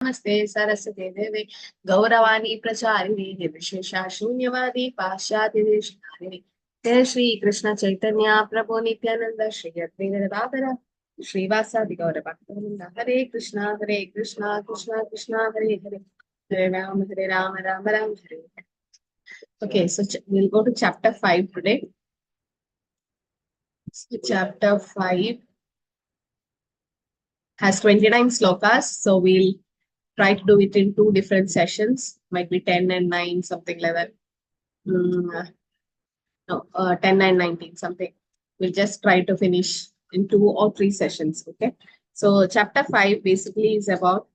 Namaste Saraswati Devi Gauravani Pracharini Vishesha Shunyavadi Pashyati Deshnari Jai Shri Krishna Chaitanya Prabhu Nityananda Shri Advaita Gadadhara Srivasadi Gaura Bhaktivinoda Hare Krishna Krishna Krishna Hare Hare Hare Rama Rama Hare Hare. Okay, so we'll go to chapter 5 today. So chapter 5 has 29 slokas, so we'll try to do it in 2 different sessions, might be 10 and 9, something like that. No, 10 and 19, something. We'll just try to finish in 2 or 3 sessions, okay? So chapter 5 basically is about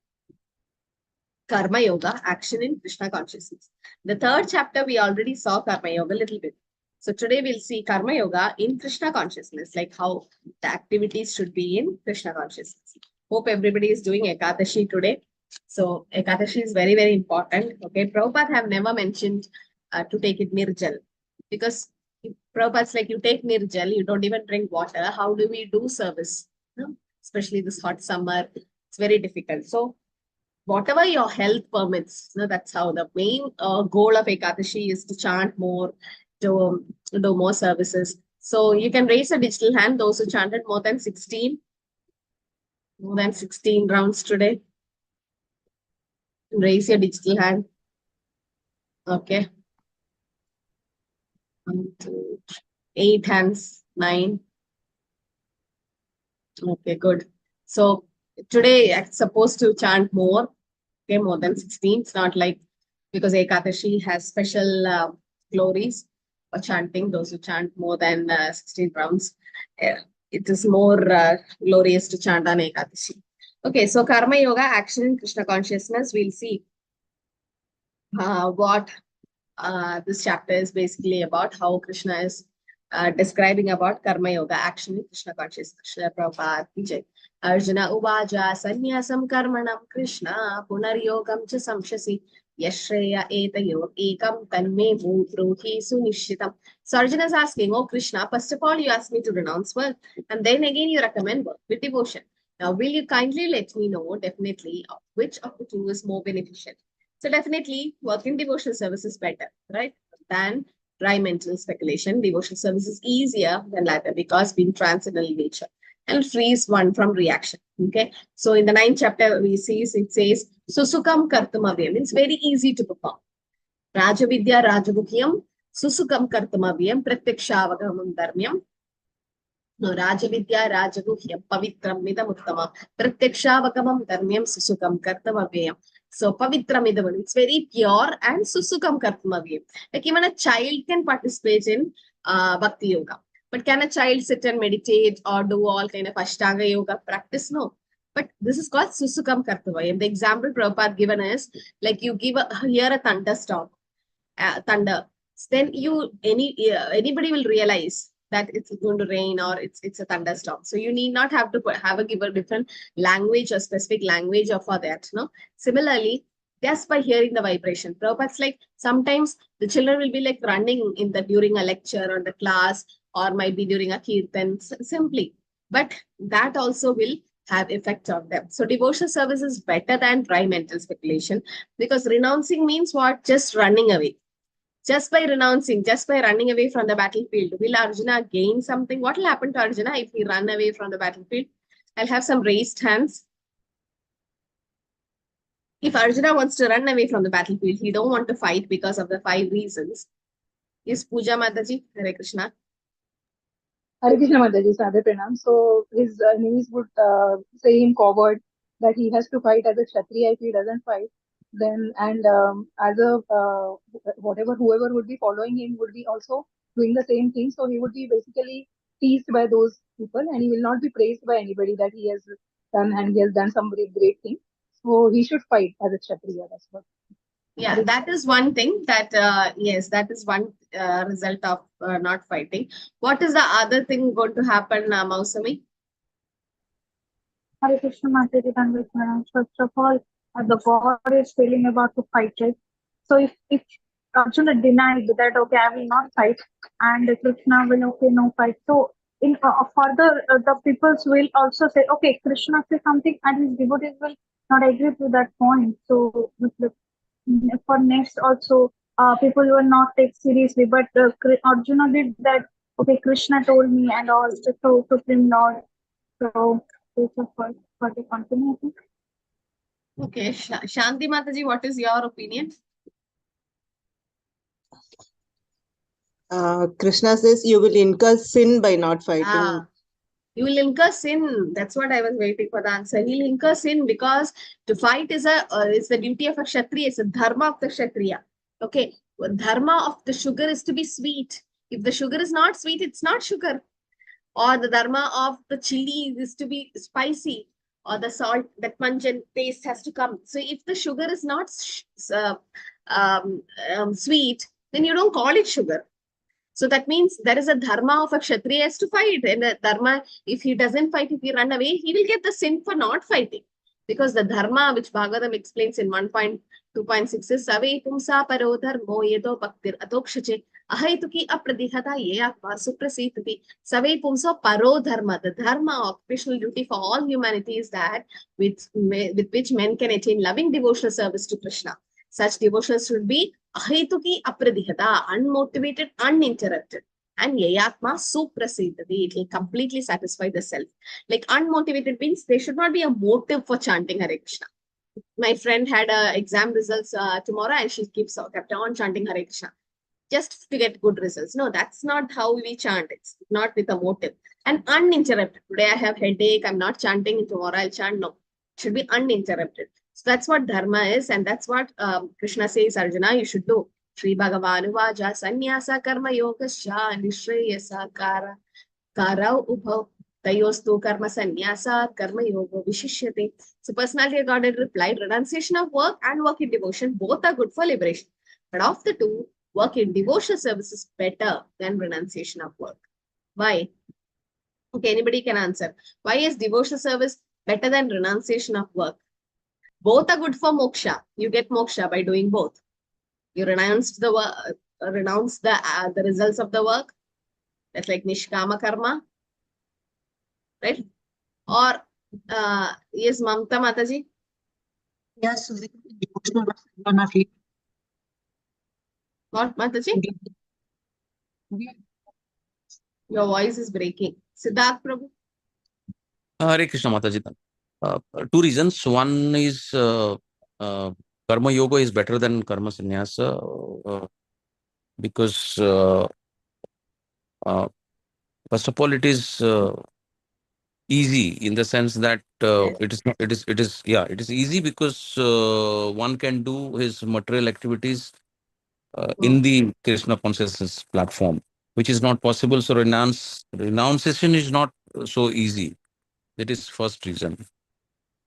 Karma Yoga, action in Krishna consciousness. The 3rd chapter, we already saw Karma Yoga a little bit. So today we'll see Karma Yoga in Krishna consciousness, like how the activities should be in Krishna consciousness. Hope everybody is doing Ekadashi today. So Ekadashi is very, very important. Okay, Prabhupada have never mentioned to take it nirjal, because Prabhupada's like, you take nirjal, you don't even drink water. How do we do service? No? Especially this hot summer, it's very difficult. So whatever your health permits, that's how the main goal of Ekadashi is to chant more, to do more services. So you can raise a digital hand, those who chanted more than 16 rounds today. Raise your digital hand. Okay. 1, 2, 8 hands, 9. Okay, good. So today I'm supposed to chant more, okay, more than 16. It's not like, because Ekadashi has special glories for chanting, those who chant more than 16 rounds. It is more glorious to chant on Ekadashi. Okay, so Karma Yoga, action in Krishna consciousness. We'll see what this chapter is basically about, how Krishna is describing about Karma Yoga, action in Krishna consciousness. Prabhupada Vijay. Arjuna Uvaja Sanyasam Karmanam Krishna Punaryogam Cha Samshasi Yashreya Etayor Ekam Tanme Mudruhi Sunishitam. So Arjuna is asking, oh Krishna, first of all, you asked me to renounce work, and then again you recommend work with devotion. Now, will you kindly let me know definitely which of the two is more beneficial? So definitely work in devotional service is better, right? Than dry mental speculation. Devotional service is easier than latter because being transcendental in nature and frees one from reaction. Okay. So in the 9th chapter, we see it says, Susukam Kartamaviyam. It's very easy to perform. Rajavidya Rajaguhyam, Susukam Kartamaviyam, Pratyakshavagahamam Dharmyam. No, Rajavidya Rajaguhyam, Pavitram Midamuttama, Pratyakshavagahamam Dharmyam, Susukam Kartamaviyam. So Pavitramidam, it's very pure, and Susukam Kartamaviyam. Like even a child can participate in Bhakti Yoga. But can a child sit and meditate or do all kind of Ashtanga Yoga practice? No. But this is called Susukam Kartamaviyam. The example Prabhupada given is, like you hear a thunderstorm, thunder. Then anybody will realize that it's going to rain or it's a thunderstorm. So you need not have to give a different language or specific language for that. No. Similarly, just by hearing the vibration, Prabhupada's like sometimes the children will be like running during a lecture or the class, or might be during a kirtan simply, but that also will have effect on them. So devotional service is better than dry mental speculation, because renouncing means what? Just running away. Just by renouncing, just by running away from the battlefield, will Arjuna gain something? What will happen to Arjuna if he run away from the battlefield? I'll have some raised hands. If Arjuna wants to run away from the battlefield, he don't want to fight because of the 5 reasons. Is Puja Mataji? Hare Krishna. Hare Krishna Mataji, Sadhe Pranam. So his enemies would say him coward, that he has to fight as a Kshatriya. If he doesn't fight, then, and as a whoever would be following him would be also doing the same thing. So he would be basically teased by those people, and he will not be praised by anybody that he has done, and he has done some great thing. So he should fight as a Kshatriya. That's what. Yeah, that is one thing that, yes, that is one result of not fighting. What is the other thing going to happen, Mausami? Hare Krishna Mataji, first of all, the God is feeling about to fight, right? So if Arjuna denied that, okay, I will not fight, and Krishna will, okay, no fight. So in further, the peoples will also say, okay, Krishna say something, and his devotees will not agree to that point. So for next also, people will not take seriously. But Arjuna did that. Okay, Krishna told me and all. So Supreme Lord. So this is for the continuation. Okay, Shanti Mataji, what is your opinion? Krishna says you will incur sin by not fighting. You will incur sin. That's what I was waiting for the answer. He'll incur sin because to fight is the duty of a Kshatriya. It's a dharma of the Kshatriya. Okay, dharma of the sugar is to be sweet. If the sugar is not sweet, it's not sugar. Or the dharma of the chili is to be spicy, or the salt, that pungent taste has to come. So if the sugar is not sweet, then you don't call it sugar. So that means there is a dharma of a Kshatriya has to fight. And the dharma, if he doesn't fight, if he run away, he will get the sin for not fighting. Because the dharma, which Bhagavatam explains in 1.2.6 is Save pumsa paro dharmo yedo bhaktir atokshache ahaituki apradihata ye atma suprasitati. Save pumsa paro dharma. The dharma, occupational duty for all humanity is that with which men can attain loving devotional service to Krishna. Such devotions should be ahaituki apradihata, unmotivated, uninterrupted. And yayatma suprasiddhati. It will completely satisfy the self. Like unmotivated means there should not be a motive for chanting Hare Krishna. My friend had exam results tomorrow and she kept on chanting Hare Krishna just to get good results. No, that's not how we chant. It's not with a motive. And uninterrupted. Today I have headache. I'm not chanting. Tomorrow I'll chant. No, it should be uninterrupted. So that's what dharma is, and that's what Krishna says, Arjuna, you should do. Shri Bhagavan Vaja Sanyasa Karma Yogasya Nishreyasa Kara Ubhav Tayostu Karma Sanyasa Karma Yoga Vishishyate. So personality God replied, renunciation of work and work in devotion, both are good for liberation. But of the two, work in devotional service is better than renunciation of work. Why? Okay, anybody can answer. Why is devotional service better than renunciation of work? Both are good for moksha. You get moksha by doing both. You renounce the results of the work. That's like nishkama karma, right? Or yes, Mamta Mataji. Yes, devotional not lead. What Mataji? Your voice is breaking. Siddharth Prabhu. Hare Krishna Mataji. Two reasons. One is karma yoga is better than karma sannyasa because first of all it is easy in the sense that it is easy because one can do his material activities in the Krishna consciousness platform, which is not possible. So renunciation is not so easy. That is first reason.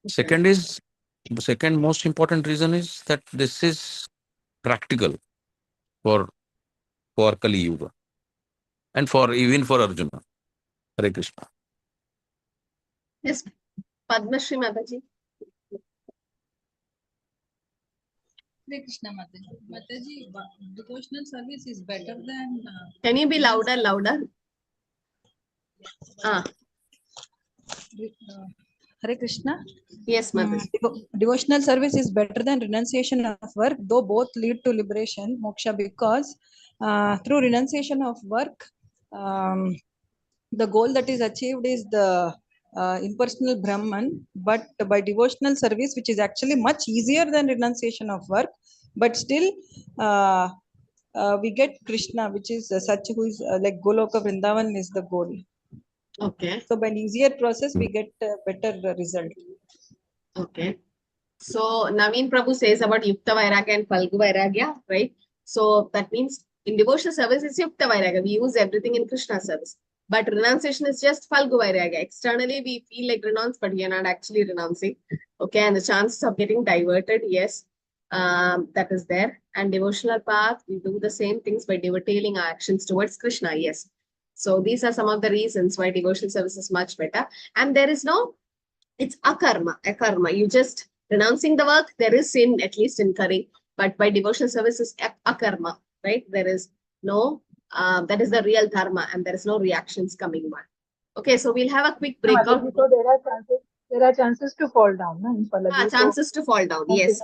Second most important reason is that this is practical for Kali Yuga and even for Arjuna. Hare Krishna. Yes, Padmashri Mataji. Hare Krishna Mataji. Mataji, devotional service is better than. Can you be louder? Hare Krishna. Yes, Mataji. Devotional service is better than renunciation of work, though both lead to liberation, moksha, because through renunciation of work, the goal that is achieved is the impersonal Brahman, but by devotional service, which is actually much easier than renunciation of work, but still we get Krishna, which is such who is like Goloka Vrindavan is the goal. Okay. So by an easier process, we get a better result. Okay. So Naveen Prabhu says about Yukta Vairagya and Falgu Vairagya, right? So that means in devotional service it's Yukta Vairagya. We use everything in Krishna service. But renunciation is just Falgu Vairagya. Externally we feel like renounce, but we are not actually renouncing. Okay, and the chances of getting diverted, yes, that is there. And devotional path, we do the same things by detailing our actions towards Krishna, yes. So these are some of the reasons why devotional service is much better. And there is no, it's akarma. You just renouncing the work, there is sin, at least incurring. But by devotional service is akarma, right? There is no, that is the real dharma and there is no reactions coming one. Okay, so we'll have a quick break. So there are chances There are chances to fall down, no, in Pallavi. So, chances to fall down. okay. Yes,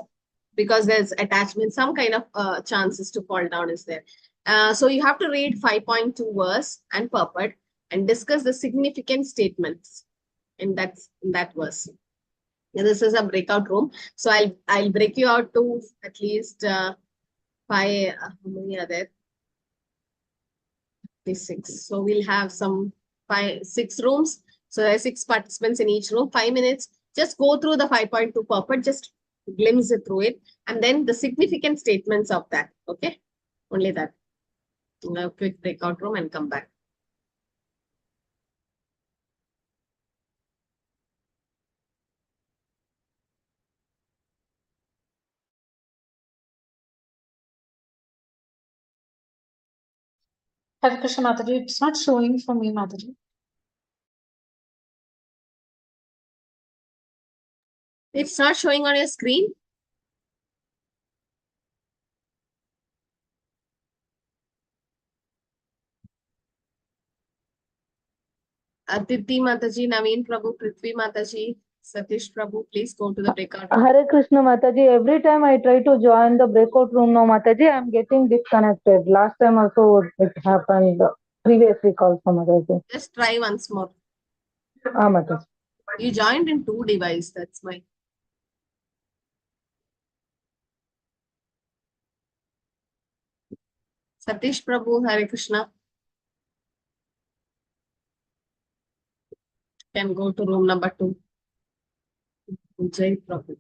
because there's attachment, some kind of chances to fall down is there. So you have to read 5.2 verse and purport and discuss the significant statements in that verse. Now, this is a breakout room, so I'll break you out to at least five. How many are there? 6. So we'll have some 6 rooms. So there are 6 participants in each room. 5 minutes. Just go through the 5.2 purport. Just glimpse it through it, and then the significant statements of that. Okay, only that. A quick breakout room and come back. Hare Krishna Mataji, it's not showing for me, Mataji. It's not showing on your screen. Aditi Mataji, Naveen Prabhu, Prithvi Mataji, Satish Prabhu, please go to the breakout room. Hare Krishna Mataji, every time I try to join the breakout room now, Mataji, I'm getting disconnected. Last time also it happened, previously called from Mataji. Just try once more. Mataji. You joined in 2 devices, that's why. Satish Prabhu, Hare Krishna. Can go to room number 2. Jai Prabhu.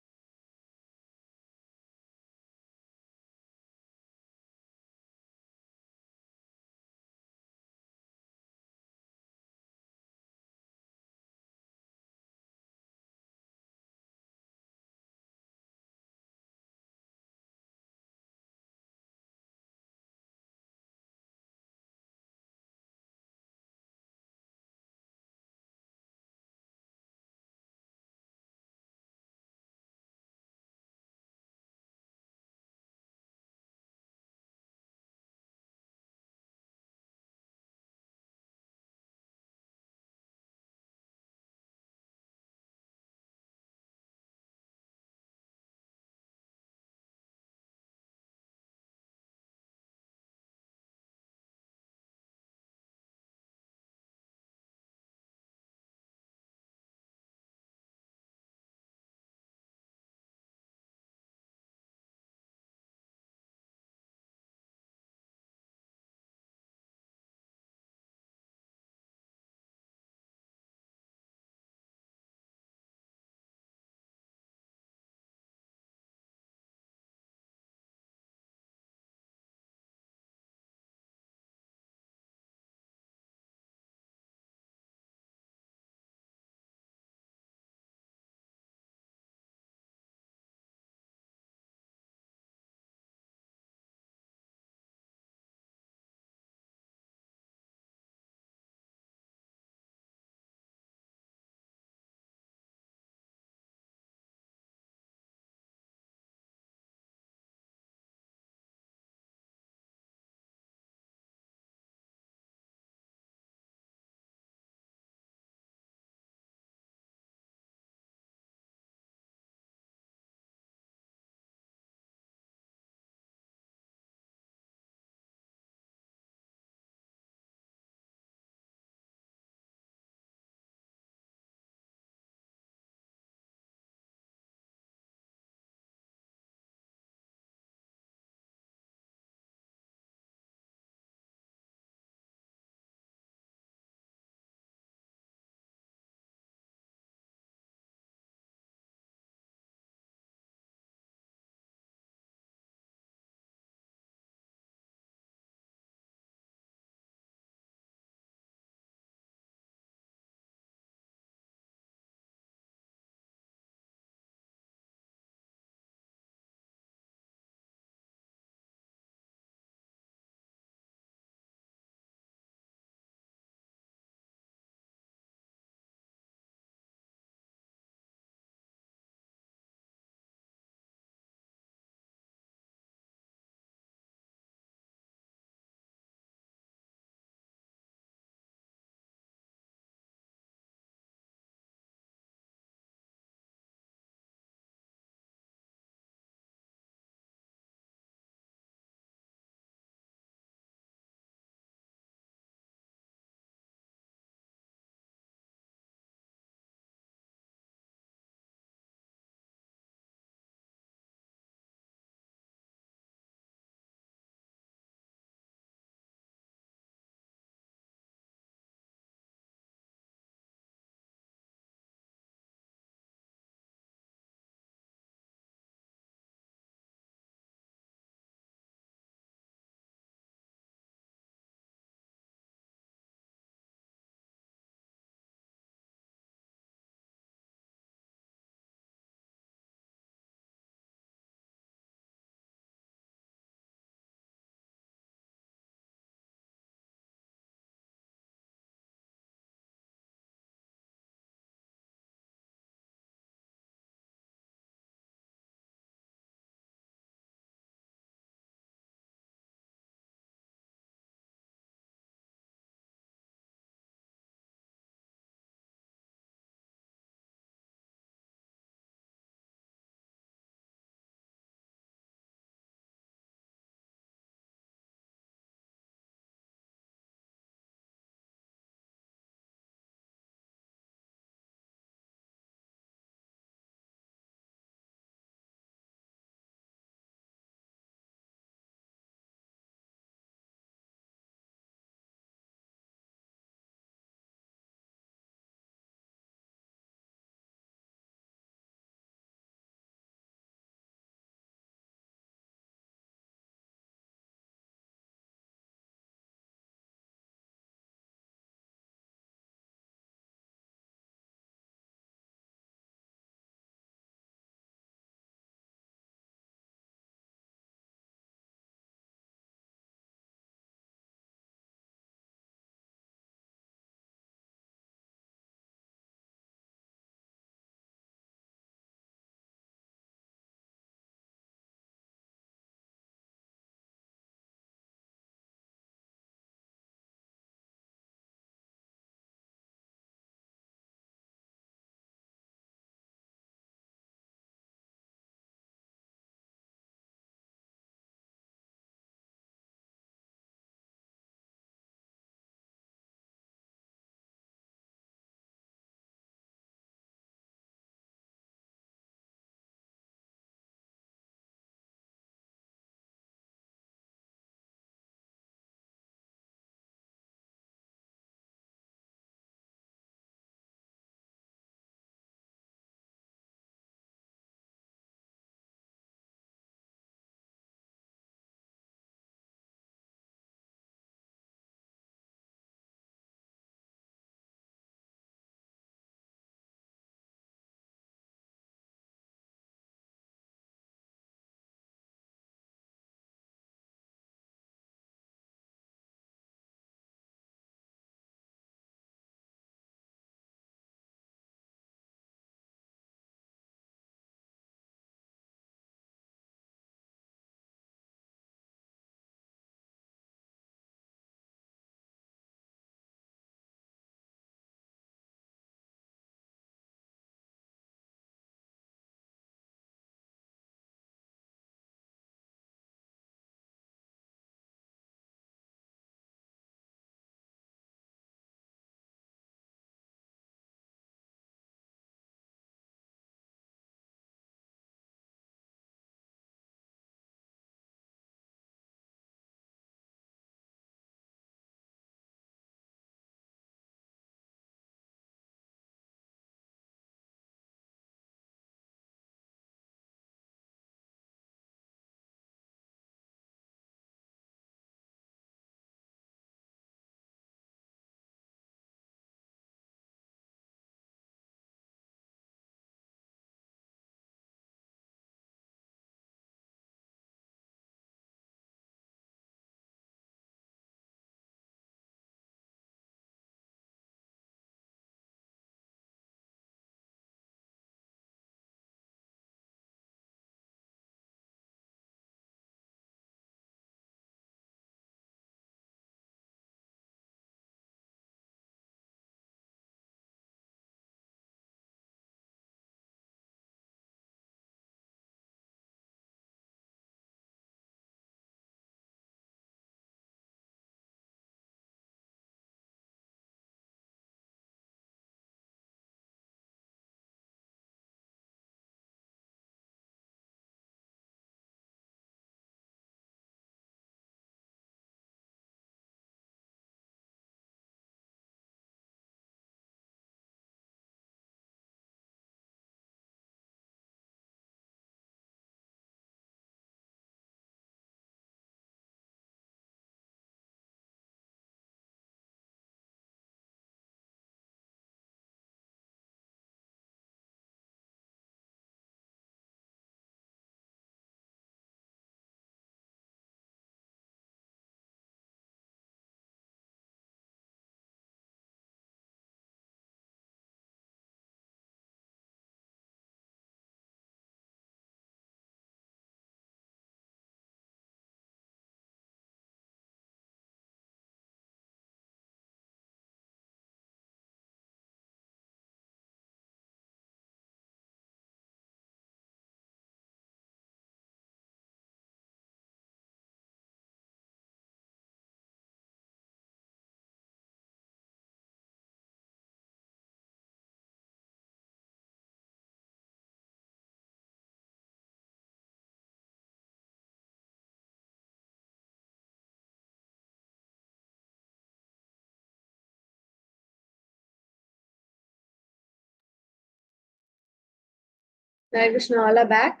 Hare Krishna, all are back.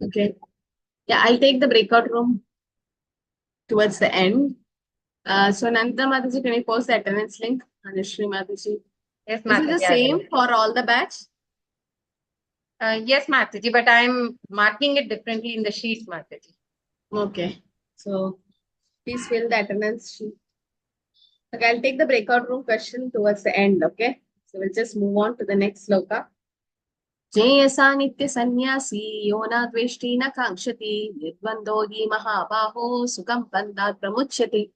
Okay. Yeah, I'll take the breakout room towards the end. So Nanda Mataji, can you post the attendance link? Anushree Mataji. Yes, Is it the Mataji. same for all the batch? Yes, Mataji, but I'm marking it differently in the sheet, Mataji. Okay. So please fill the attendance sheet. Okay, I'll take the breakout room question towards the end. Okay. So we'll just move on to the next sloka. Jayasa nitya sannyasi yona dveshti na kankshati nidvando hi mahabaho sukam pandat pramuchyati.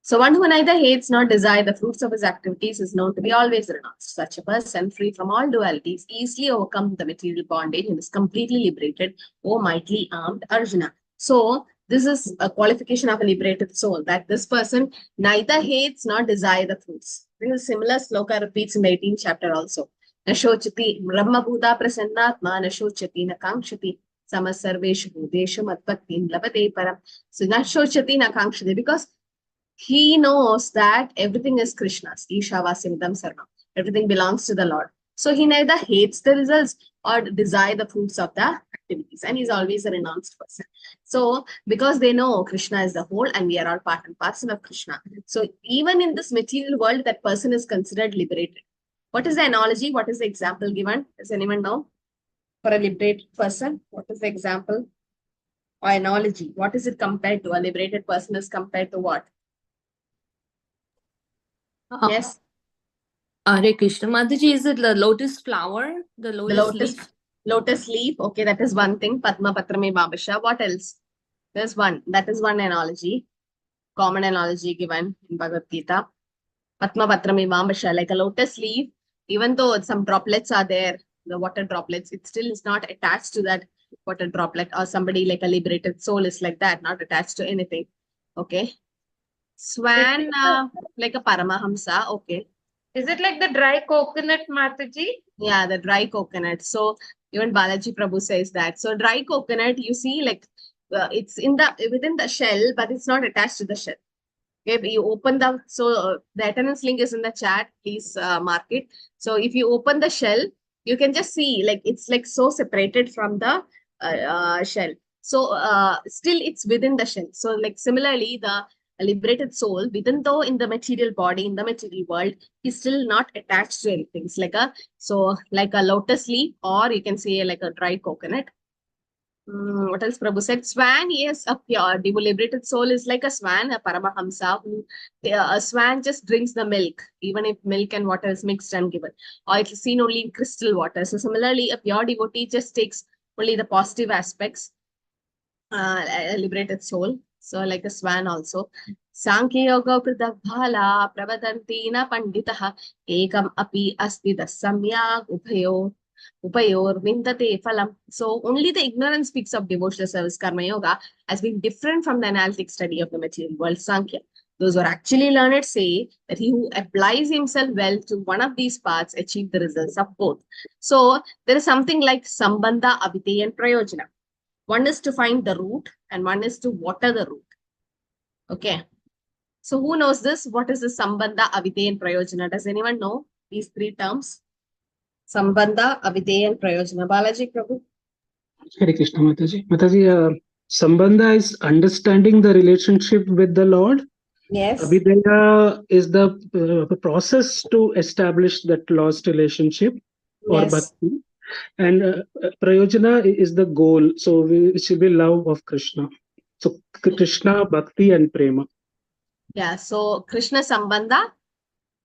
So one who neither hates nor desires the fruits of his activities is known to be always renounced. Such a person, free from all dualities, easily overcomes the material bondage and is completely liberated, O mightily armed Arjuna. So this is a qualification of a liberated soul, that this person neither hates nor desires the fruits. This is similar sloka repeats in the 18th chapter also. Nashochati Brahma Bhuta Prasannatma Nashochati Nakankshati Samasarveshu Bhudeshu Matbhaktin Labate Param. So Nashochati Nakankshati, because he knows that everything is Krishna's. Ishavasyavidam sarvam. Everything belongs to the Lord. So he neither hates the results or desire the fruits of the activities. And he's always a renounced person. So because they know Krishna is the whole and we are all part and parcel of Krishna. So even in this material world, that person is considered liberated. What is the analogy? What is the example given? Does anyone know? For a liberated person, what is the example or analogy? What is it compared to? A liberated person is compared to what? Yes. Hare Krishna. Mataji, is it the lotus flower? The The lotus leaf? lotus leaf. Okay, that is one thing. Padma Patrame Babasha. What else? There's one. That is one analogy. Common analogy given in Bhagavad Gita. Padma Patrame Babasha, like a lotus leaf. Even though some droplets are there, the water droplets, it still is not attached to that water droplet. Or somebody like a liberated soul is like that, not attached to anything. Okay. Swan, like a Paramahamsa. Okay. Is it like the dry coconut, Mataji? Yeah, the dry coconut. So even Balaji Prabhu says that. So dry coconut, you see, like it's in the within the shell, but it's not attached to the shell. Okay, you open the the attendance link is in the chat. Please mark it. So if you open the shell, you can just see like it's like so separated from the shell. So still it's within the shell. So like similarly, the liberated soul, even though in the material body, in the material world, is still not attached to anything. It's like like a lotus leaf, or you can say like a dry coconut. What else Prabhu said? Swan, yes, a pure, liberated soul is like a swan, a Paramahamsa, who a swan just drinks the milk, even if milk and water is mixed and given, or it is seen only in crystal water. So similarly, a pure devotee just takes only the positive aspects, a liberated soul. So like a swan also. Sankhya yoga pridabhala pravadantina panditaha ekam api asti dasamya upayor vindate phalam. So only the ignorance speaks of devotional service karma yoga as being different from the analytic study of the material world Sankhya. Those who are actually learned say that he who applies himself well to one of these paths achieve the results of both. So there is something like sambandha, aviteya and prayojana. One is to find the root and one is to water the root. Okay. So who knows this? What is the Sambandha, Aviteya and Prayojana? Does anyone know these three terms? Sambandha, Aviteya and Prayojana. Balaji Prabhu? Hare Krishna Mataji. Mataji, Sambandha is understanding the relationship with the Lord. Yes. Abhidaya is the process to establish that lost relationship or Yes. bhakti. And Prayojana is the goal. So it should be love of Krishna. So Krishna, Bhakti and Prema. Yeah. So Krishna Sambandha,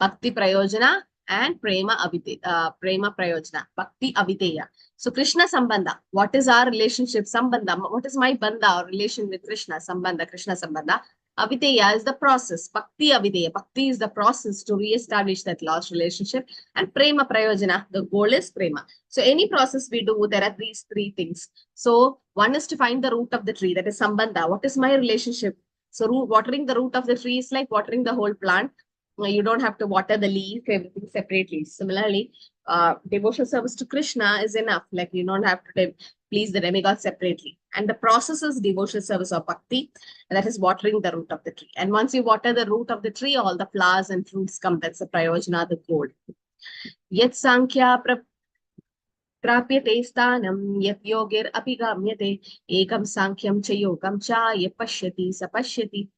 Bhakti Prayojana and Prema Prayojana. Bhakti Aviteya. So Krishna Sambandha. What is our relationship? Sambandha. What is my bandha or relation with Krishna? Sambandha, Krishna Sambandha. Aviteya is the process. Bhakti Aviteya. Bhakti is the process to re-establish that lost relationship. And Prema Prayojana. The goal is Prema. So any process we do, there are these three things. So one is to find the root of the tree. That is Sambandha. What is my relationship? So watering the root of the tree is like watering the whole plant. You don't have to water the leaf, everything separately. Similarly, devotional service to Krishna is enough. Like you don't have to please the demigod separately. And the process is devotional service of bhakti, and that is watering the root of the tree. And once you water the root of the tree, all the flowers and fruits come. That's the prayojana, the goal. Yet Sankhya Prapyate sthanam yat yogir apigamyate ekam sankhyam cha yogam cha yapashyati sapashyati.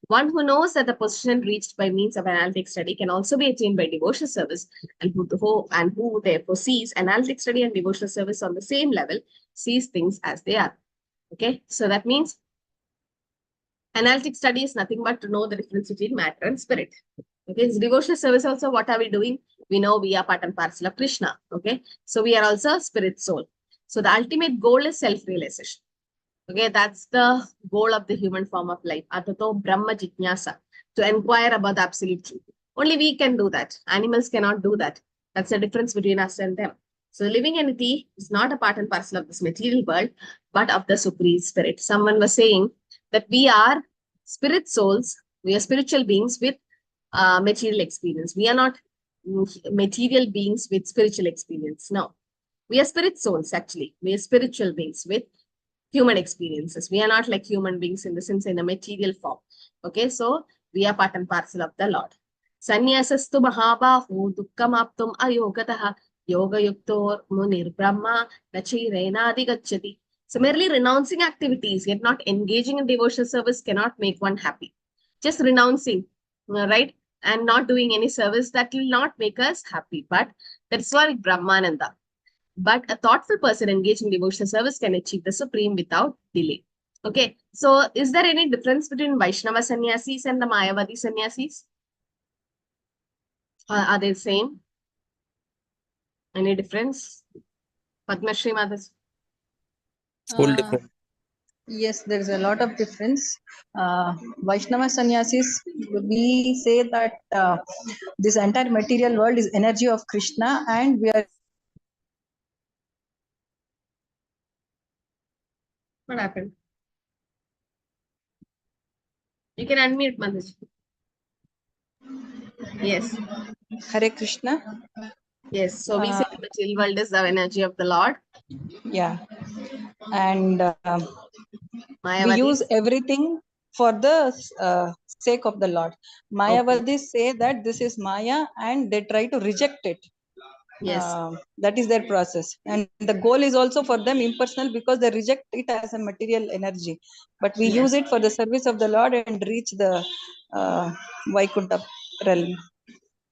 One who knows that the position reached by means of analytic study can also be attained by devotional service, and who therefore sees analytic study and devotional service on the same level, sees things as they are. Okay, so that means analytic study is nothing but to know the difference between matter and spirit. Okay, it's devotional service also. What are we doing? We know we are part and parcel of Krishna. Okay, so we are also spirit soul. So the ultimate goal is self-realization. Okay, that's the goal of the human form of life. Atato Brahma Jitnyasa, to inquire about the absolute truth. Only we can do that. Animals cannot do that. That's the difference between us and them. So living entity is not a part and parcel of this material world, but of the supreme spirit. Someone was saying that we are spirit souls, we are spiritual beings with material experience. We are not material beings with spiritual experience. No, we are spirit souls actually. We are spiritual beings with human experiences. We are not like human beings in the sense in a material form. Okay, so we are part and parcel of the Lord. Sanyasastu mahabahu dukkam aptum ayogataha yoga yuktor munir brahma nachirenadi gacchati. So merely renouncing activities yet not engaging in devotional service cannot make one happy. Just renouncing, right, and not doing any service, that will not make us happy. But that's why Brahmananda. But a thoughtful person engaged in devotional service can achieve the supreme without delay. Okay, so is there any difference between Vaishnava sannyasis and the Mayavadi sannyasis? Are they the same? Any difference? Padma Shri Matas? Full different. Yes, there is a lot of difference. Vaishnava sannyasis, we say that this entire material world is energy of Krishna, and we are. What happened? You can unmute, Mataji. Yes. Hare Krishna. Yes. So we say the material world is the energy of the Lord. Yeah. And we Mayavadis? use everything for the sake of the Lord. Mayavadis say that this is Maya and they try to reject it. Yes. That is their process. And the goal is also for them impersonal because they reject it as a material energy. But we use it for the service of the Lord and reach the Vaikuntha realm.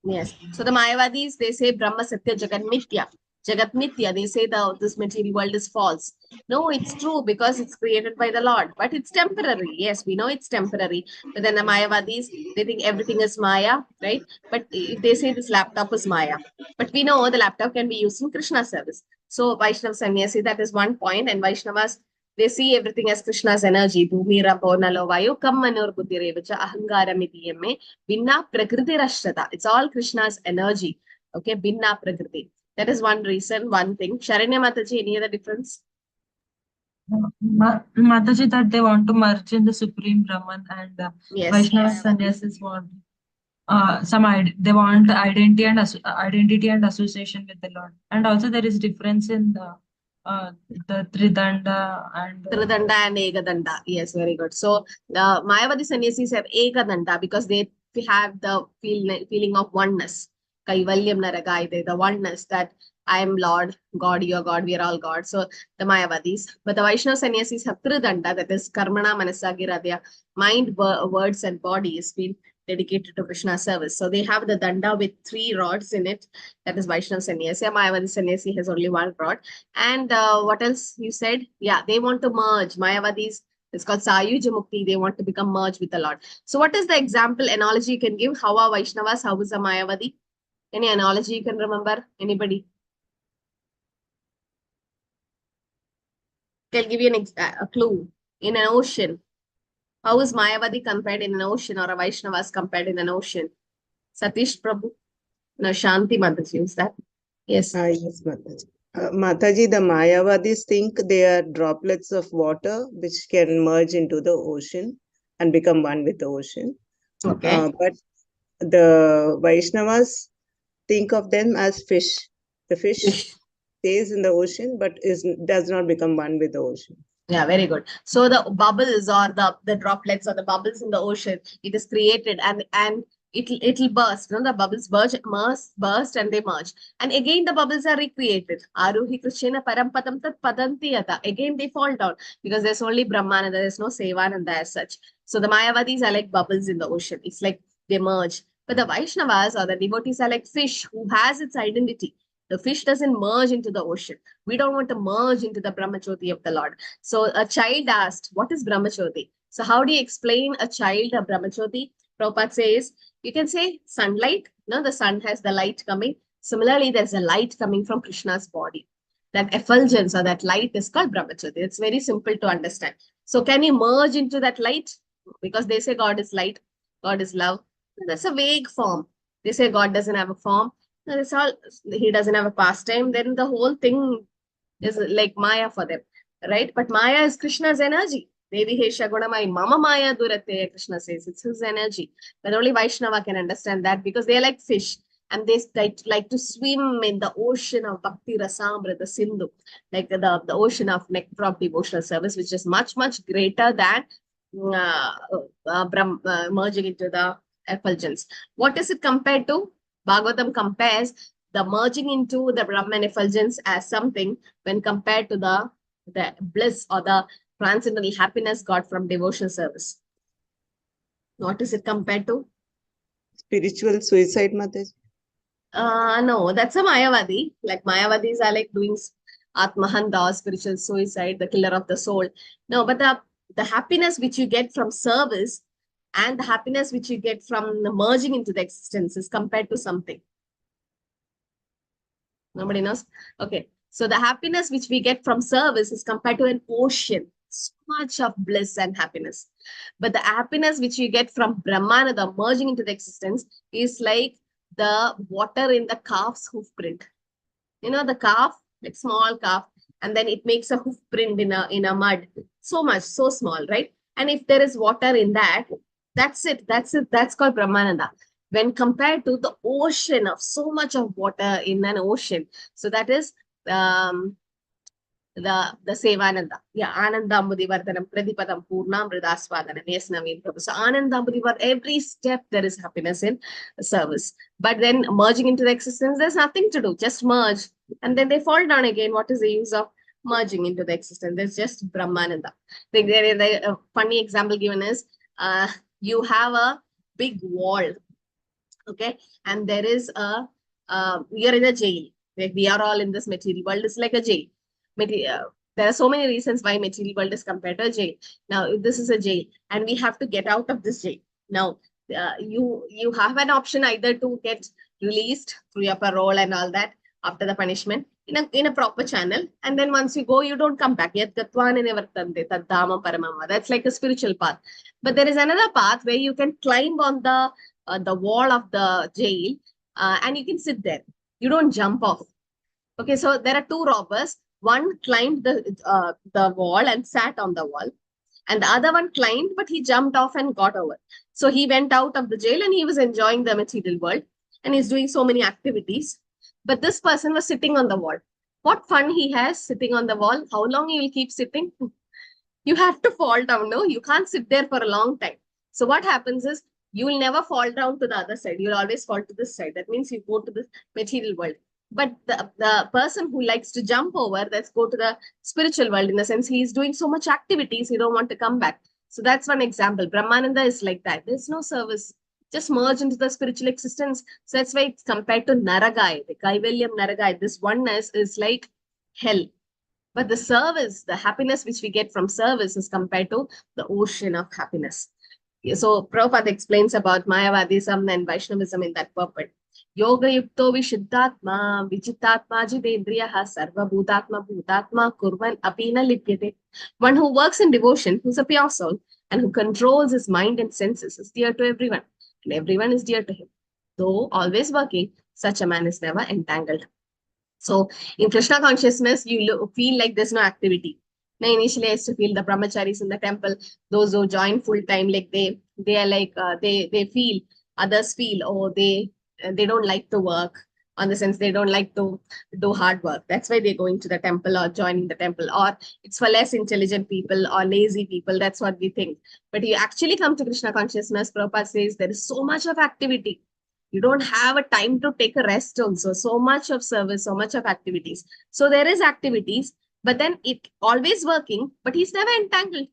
Yes. So the Mayavadis, they say Brahma Satya Jagat Mithya. Jagat Mithya, they say this material world is false. No, it's true because it's created by the Lord, but it's temporary. Yes, we know it's temporary. But then the Mayavadis, they think everything is Maya, right? But if they say this laptop is Maya, but we know the laptop can be used in Krishna service. So Vaishnava Sannyasi, that is one point, and Vaishnavas, they see everything as Krishna's energy. Bhumira Bonalo Vayu Kammanur Buddhirevacha Ahangaramidiyame Binna Prakriti Rashrata. It's all Krishna's energy. Okay, Binna Prakriti. That is one reason, one thing. Sharanya Mataji, any other difference? Mataji, that they want to merge in the Supreme Brahman, and Vaishnava sannyasis want they want identity and association with the Lord. And also there is difference in the Tridanda and Tridanda and Ekadanda. Yes, very good. So the Mayavadi sannyasis have Ekadanda because they have the feeling of oneness. Kaivalyam Naragaide, the oneness that I am Lord, God, you are God, we are all God. So the Mayavadis. But the Vaishnava sannyasis have Tridanda, that is Karmana Manasagiradya, mind, words, and body is been dedicated to Krishna service. So they have the danda with 3 rods in it. That is Vaishnava sannyasi. Mayavadi sannyasi has only 1 rod. And what else you said? Yeah, they want to merge. Mayavadis, it's called Sayuja Mukti. They want to become merged with the Lord. So what is the example, analogy you can give? How are Vaishnavas? How is a Mayavadi? Any analogy you can remember? Anybody? I'll give you a clue. In an ocean, how is Mayavadi compared in an ocean, or a Vaishnavas compared in an ocean? Satish Prabhu? No, Shanti Mataji, is that? Yes. Yes, Mataji. Mataji, the Mayavadis think they are droplets of water which can merge into the ocean and become one with the ocean. Okay. But the Vaishnavas think of them as fish. The fish stays in the ocean but does not become one with the ocean. Yeah, very good. So the bubbles or the droplets or the bubbles in the ocean, it is created and it'll burst. The bubbles burst and they merge. And again the bubbles are recreated. Aruhi Krishna Parampatam Tat Padanti Yata. Again they fall down because there's only Brahmananda, there's no Sevananda as such. So the Mayavadis are like bubbles in the ocean. It's like they merge. But the Vaishnavas or the devotees are like fish who has its identity. The fish doesn't merge into the ocean. We don't want to merge into the Brahmajyoti of the Lord. So a child asked, what is Brahmajyoti? So how do you explain a child a Brahmajyoti? Prabhupada says, you can say sunlight. No, the sun has the light coming. Similarly, there's a light coming from Krishna's body. That effulgence or that light is called Brahmajyoti. It's very simple to understand. So can you merge into that light? Because they say God is light, God is love. That's a vague form. They say God doesn't have a form. That's all. He doesn't have a pastime. Then the whole thing is like Maya for them, right? But Maya is Krishna's energy. Devi Hesha Gunamai Mama Maya Durate, Krishna says. It's his energy. But only Vaishnava can understand that because they're like fish. And they like to swim in the ocean of Bhakti Rasamrita, the Sindhu, like the ocean of nectar of devotional service, which is much, much greater than merging into the effulgence. What is it compared to? Bhagavatam compares the merging into the Brahman effulgence as something when compared to the bliss or the transcendental happiness got from devotional service. What is it compared to? Spiritual suicide, Mataji. No, that's a Mayavadi. Like Mayavadis are like doing Atmahanda, spiritual suicide, the killer of the soul. No, but the happiness which you get from service and the happiness which you get from the merging into the existence is compared to something. Nobody knows? Okay. So the happiness which we get from service is compared to an ocean. So much of bliss and happiness. But the happiness which you get from Brahmana, the merging into the existence, is like the water in the calf's hoof print. You know, the calf, like small calf, and then it makes a hoof print in a mud. So much, so small, right? And if there is water in that, that's it. That's called Brahmananda. When compared to the ocean of so much of water in an ocean. So that is the Sevananda. Yeah, Anandambudi Vardhanam Pradipadam Purnam Vridaswadanam. Yes, Naveen Prabhu. So Anandambudi Vardhanam, every step there is happiness in service. But then merging into the existence, there's nothing to do. Just merge. And then they fall down again. What is the use of merging into the existence? There's just Brahmananda. There is a funny example given is, you have a big wall. Okay. And there is you're in a jail. Like we are all in this material world. It's like a jail. There are so many reasons why material world is compared to a jail. Now, this is a jail and we have to get out of this jail. Now, you have an option either to get released through your parole and all that after the punishment in a proper channel. And then once you go, you don't come back. That's like a spiritual path. But there is another path where you can climb on the wall of the jail and you can sit there. You don't jump off. Okay, so there are two robbers. One climbed the wall and sat on the wall. And the other one climbed, but he jumped off and got over. So he went out of the jail and he was enjoying the material world. And he's doing so many activities. But this person was sitting on the wall. What fun he has sitting on the wall. How long he will keep sitting? You have to fall down, no? You can't sit there for a long time. So what happens is, you will never fall down to the other side. You'll always fall to this side. That means you go to the material world. But the person who likes to jump over, let's go to the spiritual world in the sense he is doing so much activities, he don't want to come back. So that's one example. Brahmananda is like that. There's no service. Just merge into the spiritual existence. So that's why it's compared to Naragai, the Kaivalyam Naragai. This oneness is like hell. But the service, the happiness which we get from service is compared to the ocean of happiness. So Prabhupada explains about Mayavadism and Vaishnavism in that purport. Yoga yukto vishuddhatma vichitatma jitendriyaha sarva bhutatma bhutatma kurvan apina lipyate. One who works in devotion, who's a pure soul, and who controls his mind and senses is dear to everyone, and everyone is dear to him. Though always working, such a man is never entangled. So in Krishna consciousness, you feel like there's no activity. Now, initially, I used to feel the brahmacharis in the temple, those who join full time, like they are like, they feel, others feel, oh, they don't like to work, on the sense they don't like to do hard work. That's why they're going to the temple or joining the temple, or it's for less intelligent people or lazy people. That's what we think. But you actually come to Krishna consciousness, Prabhupada says there is so much of activity. You don't have a time to take a rest also. So much of service, so much of activities. So there is activities, but then it always working, but he's never entangled.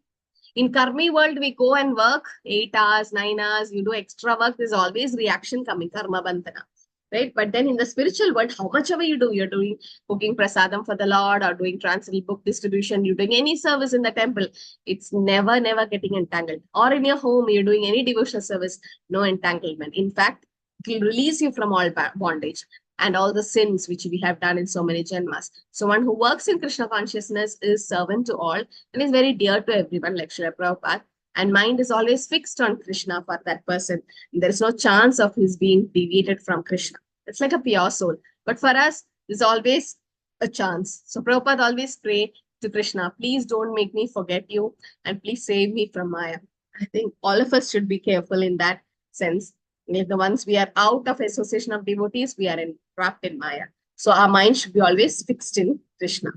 In karmi world, we go and work 8 hours, 9 hours, you do extra work, there's always reaction coming, karma bandhana, right? But then in the spiritual world, how much ever you do, you're doing cooking prasadam for the Lord or doing transit book distribution, you're doing any service in the temple, it's never, never getting entangled. Or in your home, you're doing any devotional service, no entanglement. In fact, it will release you from all bondage and all the sins which we have done in so many janmas. So one who works in Krishna consciousness is servant to all and is very dear to everyone, like Srila Prabhupada. And mind is always fixed on Krishna for that person. There is no chance of his being deviated from Krishna. It's like a pure soul. But for us, there's always a chance. So Prabhupada always pray to Krishna, please don't make me forget you and please save me from Maya. I think all of us should be careful in that sense. If the ones we are out of association of devotees, we are trapped in Maya. So our mind should be always fixed in Krishna.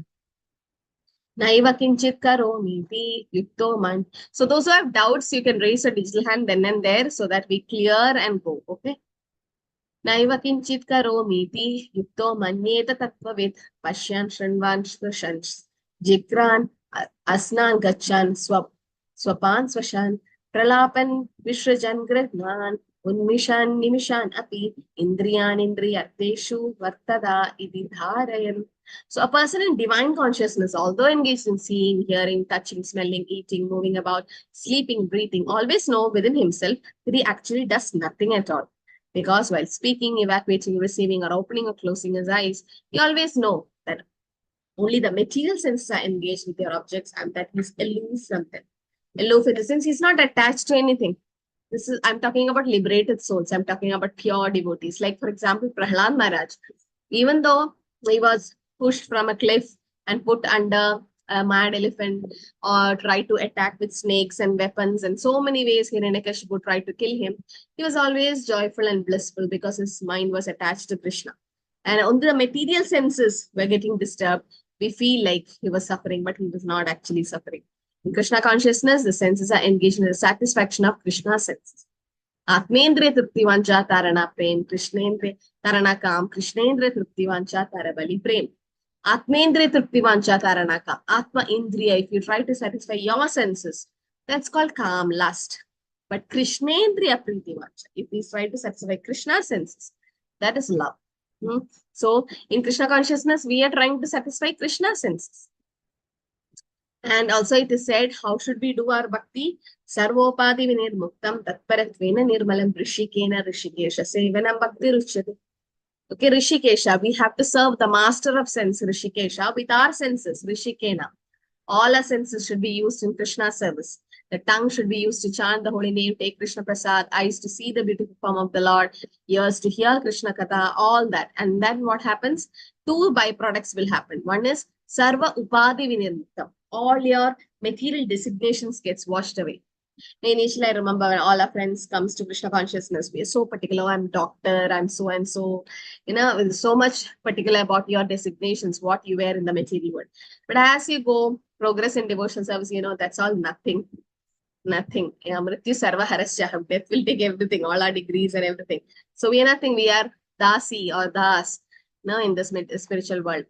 Naiva kinchit karomi iti yukto man. So those who have doubts, you can raise a digital hand then and there so that we clear and go. Okay. Naiva kinchit karomi iti yukto manyeta tattvavid pashyan shrinvan shrishan jikran asnan gachan swapan swashan pralapan vishrajan grihnan Unmishan nimishan api indriyan indriyateshu vartada iti dharayan. So a person in divine consciousness, although engaged in seeing, hearing, touching, smelling, eating, moving about, sleeping, breathing, always know within himself that he actually does nothing at all. Because while speaking, evacuating, receiving, or opening or closing his eyes, he always know that only the material senses are engaged with their objects and that he's aloof from them. Aloof in the sense he's not attached to anything. I'm talking about liberated souls. I'm talking about pure devotees. Like, for example, Prahlad Maharaj, even though he was pushed from a cliff and put under a mad elephant or tried to attack with snakes and weapons and so many ways Hiranyakashipu tried to kill him, he was always joyful and blissful because his mind was attached to Krishna. And only the material senses were getting disturbed. We feel like he was suffering, but he was not actually suffering. In Krishna consciousness, the senses are engaged in the satisfaction of Krishna's senses. Atmendriya tripti vancha tarana prem, Krishnendriya tarana kam, Krishnendriya tripti vancha tarabali prem. Atmendriya tripti vancha tarana kam. Atma indriya, if you try to satisfy your senses, that's called kam, lust. But Krishnendriya priti vancha, if we try to satisfy Krishna's senses, that is love. So in Krishna consciousness, we are trying to satisfy Krishna's senses. And also it is said, how should we do our bhakti? Sarvopadi vinirmuktam tatparatvena nirmalam rishikena rishikesha sevanam bhakti ruchyate. Okay, Rishikesha, we have to serve the master of sense, Rishikesha, with our senses, Rishikena. All our senses should be used in Krishna's service. The tongue should be used to chant the holy name, take Krishna Prasad, eyes to see the beautiful form of the Lord, ears to hear Krishna Katha, all that. And then what happens? Two byproducts will happen. One is Sarva Upadi Vinirmuktam. All your material designations gets washed away. Initially, I remember when all our friends comes to Krishna consciousness, we are so particular. I'm doctor, I'm so and so. So much particular about your designations, what you wear in the material world. But as you go, progress in devotional service, that's all nothing. Nothing. Mrityu sarva harasyaham. Death will take everything, all our degrees and everything. So we are nothing. We are dasi or das, in this spiritual world.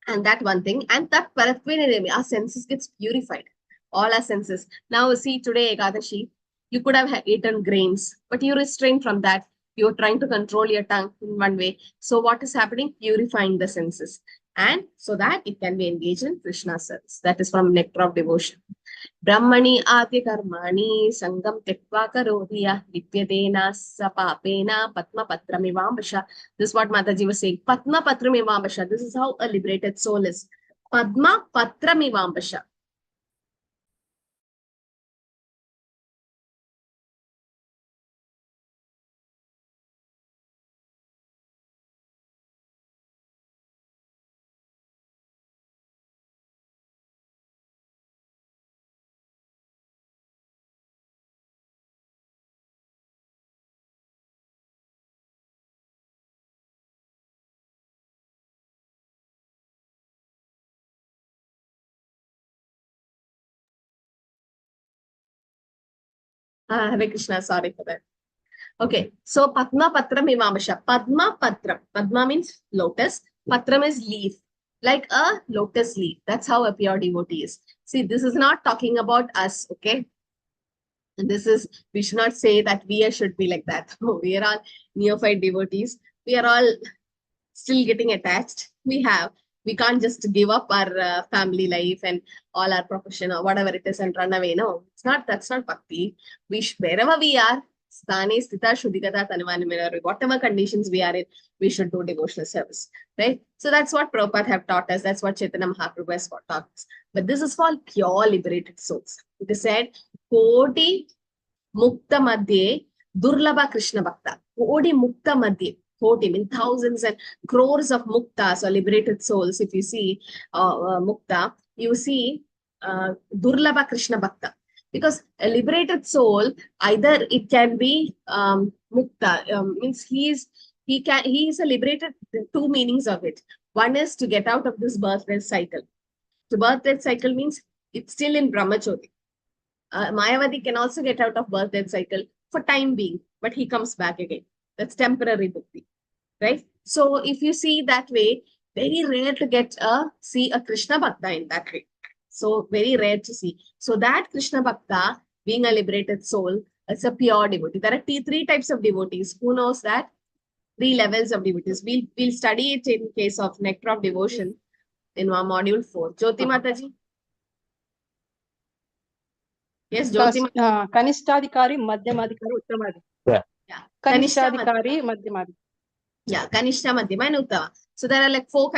And that one thing. And that paratvinirami, our senses gets purified. All our senses. Now see today, Ekadashi, you could have eaten grains, but you restrain from that. You're trying to control your tongue in one way. So what is happening? Purifying the senses. And so that it can be engaged in Krishna's service. That is from Nectar of Devotion. Brahmani ati karmani sangam tekva karodiya lipyatena sapapena patma patramivambasha. This is what Mataji was saying. Patma patramivambasha. This is how a liberated soul is. Padma patramivambasha. Hare Krishna, sorry for that. Okay, so Padma Patram Imamsha. Padma Patram. Padma means lotus. Patram is leaf, like a lotus leaf. That's how a pure devotee is. See, this is not talking about us, okay? And this is, we should not say that we should be like that. No, we are all neophyte devotees. We are all still getting attached. We can't just give up our family life and all our profession or whatever it is and run away. No, that's not bhakti. Wherever we are, sthane sthita shuddhikata tanuvanimirari, whatever conditions we are in, we should do devotional service, right? So that's what Prabhupada have taught us. That's what Chaitanya Mahaprabhu has taught us. But this is for pure liberated souls. It is said, Koti Mukta Madhye Durlabha Krishna Bhakta. Koti Mukta Madhye. 40 means thousands and crores of muktas or liberated souls. If you see mukta, you see Durlabha Krishna Bhakta. Because a liberated soul, either it can be mukta, means he is a liberated, two meanings of it. One is to get out of this birth-death cycle. The birth-death cycle means it's still in Brahmachoti. Mayavadi can also get out of birth-death cycle for time being, but he comes back again. That's temporary bhakti, right? So if you see that way, very rare to see a Krishna Bhakta in that way. So very rare to see. So that Krishna Bhakta, being a liberated soul, it's a pure devotee. There are three types of devotees. Who knows that? 3 levels of devotees. We'll study it in case of Nectar of Devotion in our module 4. Jyoti Mataji. Yes, Jyoti Mataji. Kanishtadikari, Madhyamadikari, Uttamadikari. Yeah. Kanishtadikari, Madhyamadikari. Yeah, Kanishta, Madhyama, and Uttama. So there are like 3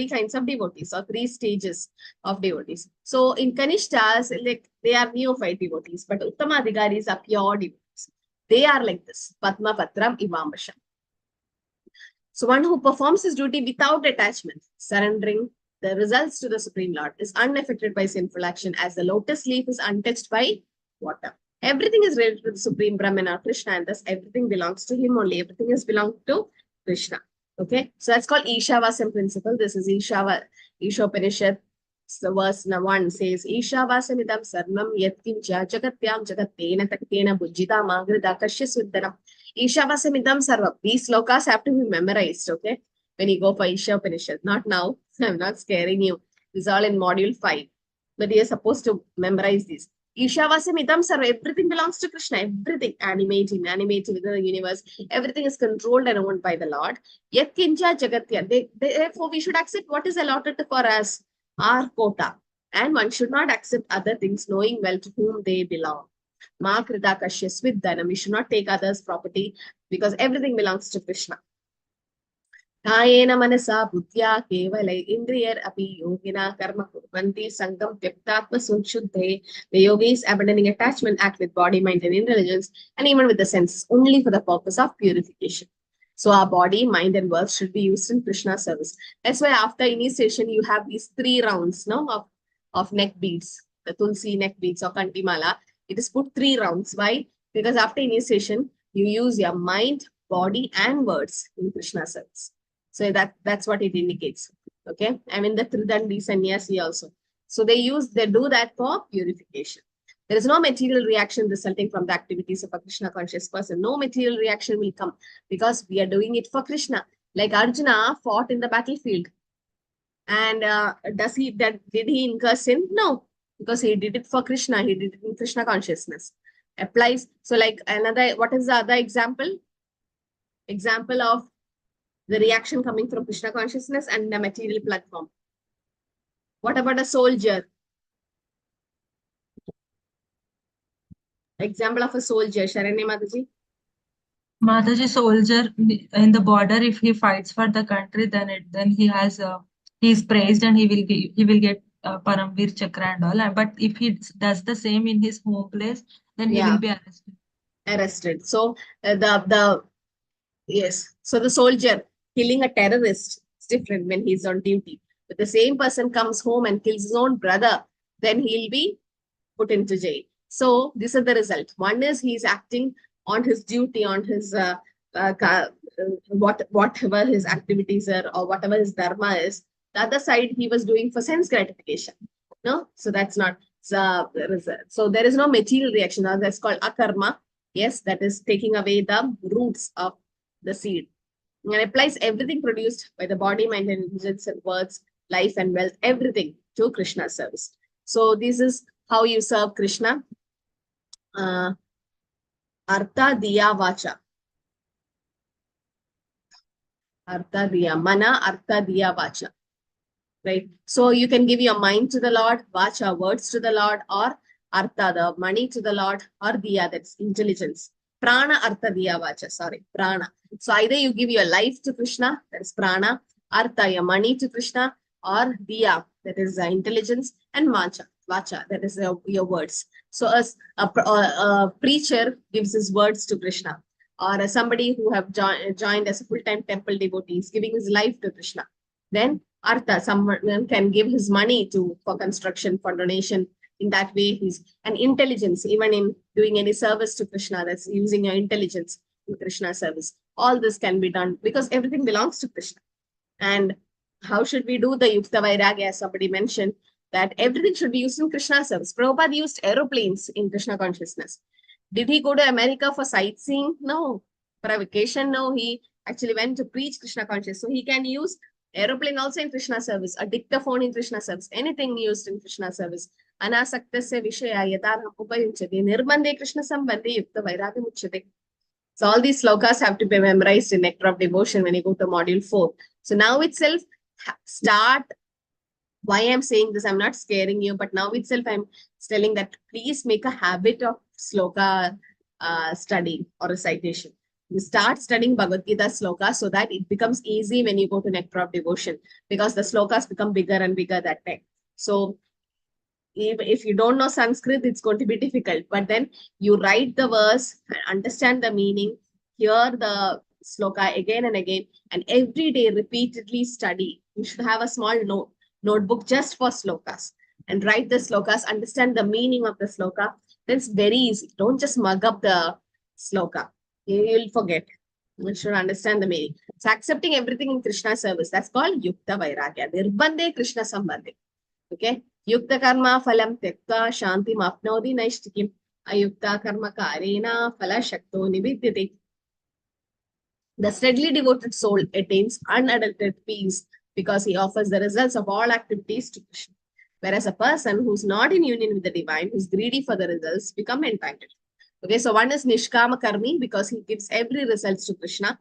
kinds of devotees or 3 stages of devotees. So in Kanishtas, like they are neophyte devotees, but Uttama Adhikaris are pure devotees. They are like this, Padma Patram Imamasham. So one who performs his duty without attachment, surrendering the results to the Supreme Lord, is unaffected by sinful action as the lotus leaf is untouched by water. Everything is related to the Supreme Brahman or Krishna, and thus everything belongs to him only. Everything is belonged to Krishna. Okay, so that's called Ishavasam principle. This is Ishopanishad. So verse 1 says, Ishavasamidam sarnam yatkincha jagatyam jagattena taktena bujjita magrida kashyasuddanam. Ishavasamidam sarvam. These slokas have to be memorized, okay? When you go for Ishopanishad. Not now. I'm not scaring you. This is all in module 5. But you're supposed to memorize these. Ishavasam sarva, everything belongs to Krishna, everything, animating within the universe, everything is controlled and owned by the Lord. Yat kincha jagatya, therefore we should accept what is allotted for us, our quota, and one should not accept other things knowing well to whom they belong. Ma krita kashya sviddanam, we should not take others' property because everything belongs to Krishna. Kayena manasa buddhya kevalai indriyar api yogina karma kurvanti sangam tyaktatma sunshuddhe. The yogis abandoning attachment act with body, mind and intelligence and even with the senses only for the purpose of purification. So our body, mind and works should be used in Krishna service. That's why after initiation you have these 3 rounds of neck beads, the Tulsi neck beads or Kantimala. It is put 3 rounds. Why? Because after initiation you use your mind, body and words in Krishna service. So that's what it indicates. Okay. I mean the Tridandi Sannyasi also. So they do that for purification. There is no material reaction resulting from the activities of a Krishna conscious person. No material reaction will come because we are doing it for Krishna. Like Arjuna fought in the battlefield. And did he incur sin? No, because he did it for Krishna. He did it in Krishna consciousness. Applies. So like what is the other example? Example of the reaction coming from Krishna consciousness and the material platform. What about a soldier? Example of a soldier, Sharanya Mataji. Mataji, soldier in the border, if he fights for the country, then he is praised and he will get Paramveer Chakra and all. But if he does the same in his home place, then he will be arrested. So so the soldier killing a terrorist is different when he's on duty. But the same person comes home and kills his own brother, then he'll be put into jail. So this is the result. One is he's acting on his duty, on his whatever his activities are or whatever his dharma is. The other side he was doing for sense gratification. No, so that's not. So there is no material reaction. Now that's called akarma. Yes, that is taking away the roots of the seed. And applies everything produced by the body, mind, and intelligence and words, life and wealth, everything to Krishna's service. So this is how you serve Krishna. Artha diya vacha. Artha diya. Mana artha diya vacha. Right? So you can give your mind to the Lord, vacha, words to the Lord, or artha, the money to the Lord, or diya, that's intelligence. Prana artha diya vacha, sorry, prana. So either you give your life to Krishna, that is prana, artha, your money to Krishna, or diya, that is intelligence, and vacha, that is your words. So as a preacher gives his words to Krishna, or somebody who have joined as a full-time temple devotee is giving his life to Krishna. Then artha, someone can give his money for construction, for donation. In that way, he's an intelligence, even in doing any service to Krishna, that's using your intelligence in Krishna service. All this can be done because everything belongs to Krishna. And how should we do the Yukta Vairagya, as somebody mentioned, that everything should be used in Krishna service. Prabhupada used aeroplanes in Krishna consciousness. Did he go to America for sightseeing? No. For a vacation? No. He actually went to preach Krishna consciousness. So he can use aeroplane also in Krishna service, a dictaphone in Krishna service, anything used in Krishna service. Anasaktasya vishaya yadarham upayunchate nirbandhe Krishna sambandhe yukta vairagya muchyate. So all these slokas have to be memorized in Nectar of Devotion when you go to module 4. So now itself, start. Why I'm saying this, I'm not scaring you, but now itself I'm telling that please make a habit of sloka study or recitation. You start studying Bhagavad Gita sloka so that it becomes easy when you go to Nectar of Devotion, because the slokas become bigger and bigger that time. So if you don't know Sanskrit, it's going to be difficult. But then you write the verse, understand the meaning, hear the sloka again and again, and every day repeatedly study. You should have a small notebook just for slokas and write the slokas, understand the meaning of the sloka. That's very easy. Don't just mug up the sloka. You'll forget. You should understand the meaning. So accepting everything in Krishna service, that's called Yukta Vairagya. Nirbandhe Krishna Sambandhe. Okay? Yukta karma phalam tekta shanti mapnodi naishtikim. Ayukta karma karena phala shakto nividyate. The steadily devoted soul attains unadulterated peace because he offers the results of all activities to Krishna. Whereas a person who's not in union with the divine, who's greedy for the results, become entangled. Okay, so one is Nishkama Karmi because he gives every result to Krishna.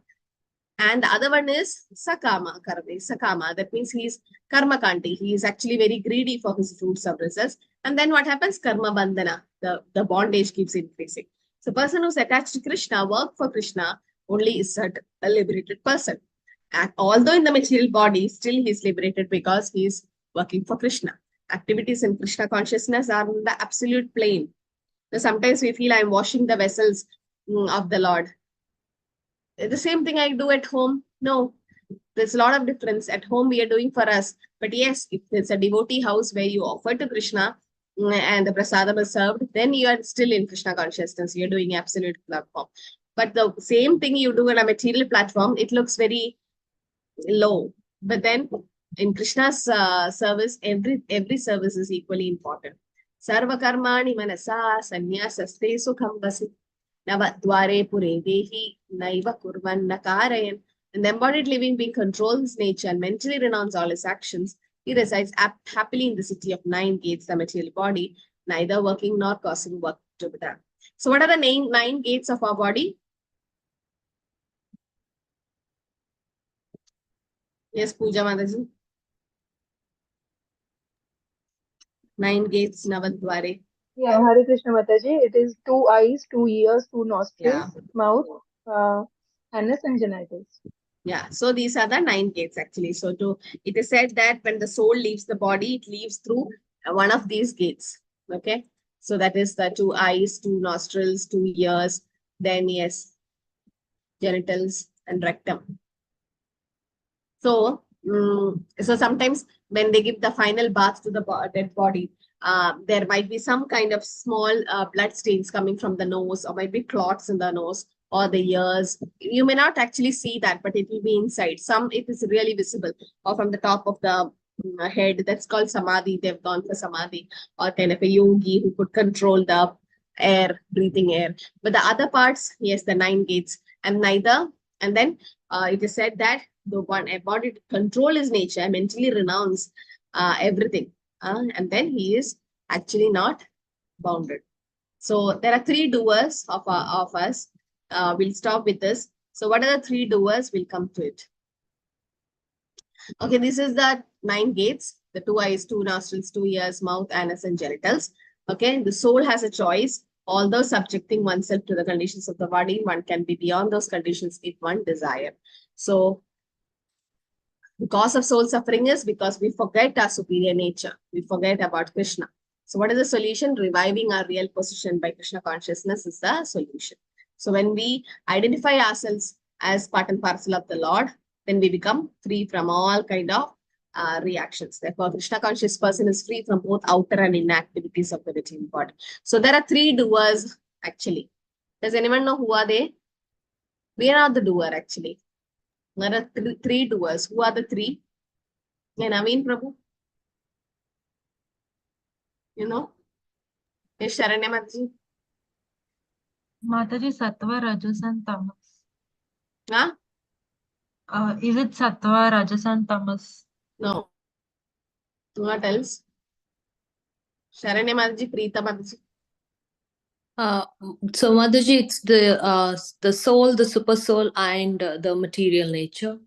And the other one is Sakama Karmi, Sakama. That means he's Karma Kanti. He is actually very greedy for his fruits of results. And then what happens? Karma Bandhana. The bondage keeps increasing. So person who's attached to Krishna, work for Krishna, only is a liberated person. And although in the material body, still he is liberated because he is working for Krishna. Activities in Krishna consciousness are in the absolute plane. So sometimes we feel I'm washing the vessels of the Lord. The same thing I do at home. No, there's a lot of difference. At home we are doing for us. But yes, if it's a devotee house where you offer to Krishna and the prasadam is served, then you are still in Krishna consciousness. You're doing absolute platform. But the same thing you do on a material platform, it looks very low. But then in Krishna's service, every service is equally important. Sarva karmani manasa sanyasaste sukham vasi navatdware pure dehi naiva kurvan nakarayan. And the embodied living being controls his nature and mentally renounce all his actions. He resides happily in the city of 9 gates, the material body, neither working nor causing work to be done. So what are the 9 gates of our body? Yes, Pooja Mataji. 9 gates, Navadware. Yeah, Hare Krishna Mataji. It is 2 eyes, 2 ears, 2 nostrils, mouth, anus and genitals. Yeah, so these are the 9 gates actually. So it is said that when the soul leaves the body, it leaves through one of these gates. Okay, so that is the 2 eyes, 2 nostrils, 2 ears, then yes, genitals and rectum. So, so sometimes when they give the final bath to the dead body, there might be some kind of small blood stains coming from the nose, or might be clots in the nose or the ears. You may not actually see that, but it will be inside. Some, it is really visible, or from the top of the head, that's called samadhi. They've gone for samadhi, or kind of a yogi who could control the air, breathing air. But the other parts, yes, the 9 gates, and neither. And then it is said that the one embodied control his nature, mentally renounce everything, and then he is actually not bounded. So there are 3 doers of us. We'll stop with this. So what are the 3 doers? We'll come to it. Okay, this is the 9 gates, the 2 eyes, 2 nostrils, 2 ears, mouth, anus, and genitals. Okay, the soul has a choice. Although subjecting oneself to the conditions of the body, one can be beyond those conditions if one desire. So the cause of soul suffering is because we forget our superior nature. We forget about Krishna. So what is the solution? Reviving our real position by Krishna consciousness is the solution. So when we identify ourselves as part and parcel of the Lord, then we become free from all kind of reactions. Therefore, Krishna conscious person is free from both outer and inner activities of the material body. So there are 3 doers actually. Does anyone know who are they? We are not the doer actually. There are 3 doers. Who are the 3? Yeah, Naveen Prabhu. You know? Yes, Sharanya Mataji. Mataji, Sattva, Rajas, and Tamas. Huh? Is it Sattva, Rajas, and Tamas? No. What else? Sharanya Mataji, Preeta Mataji. So Mataji, it's the soul, the super soul, and the material nature.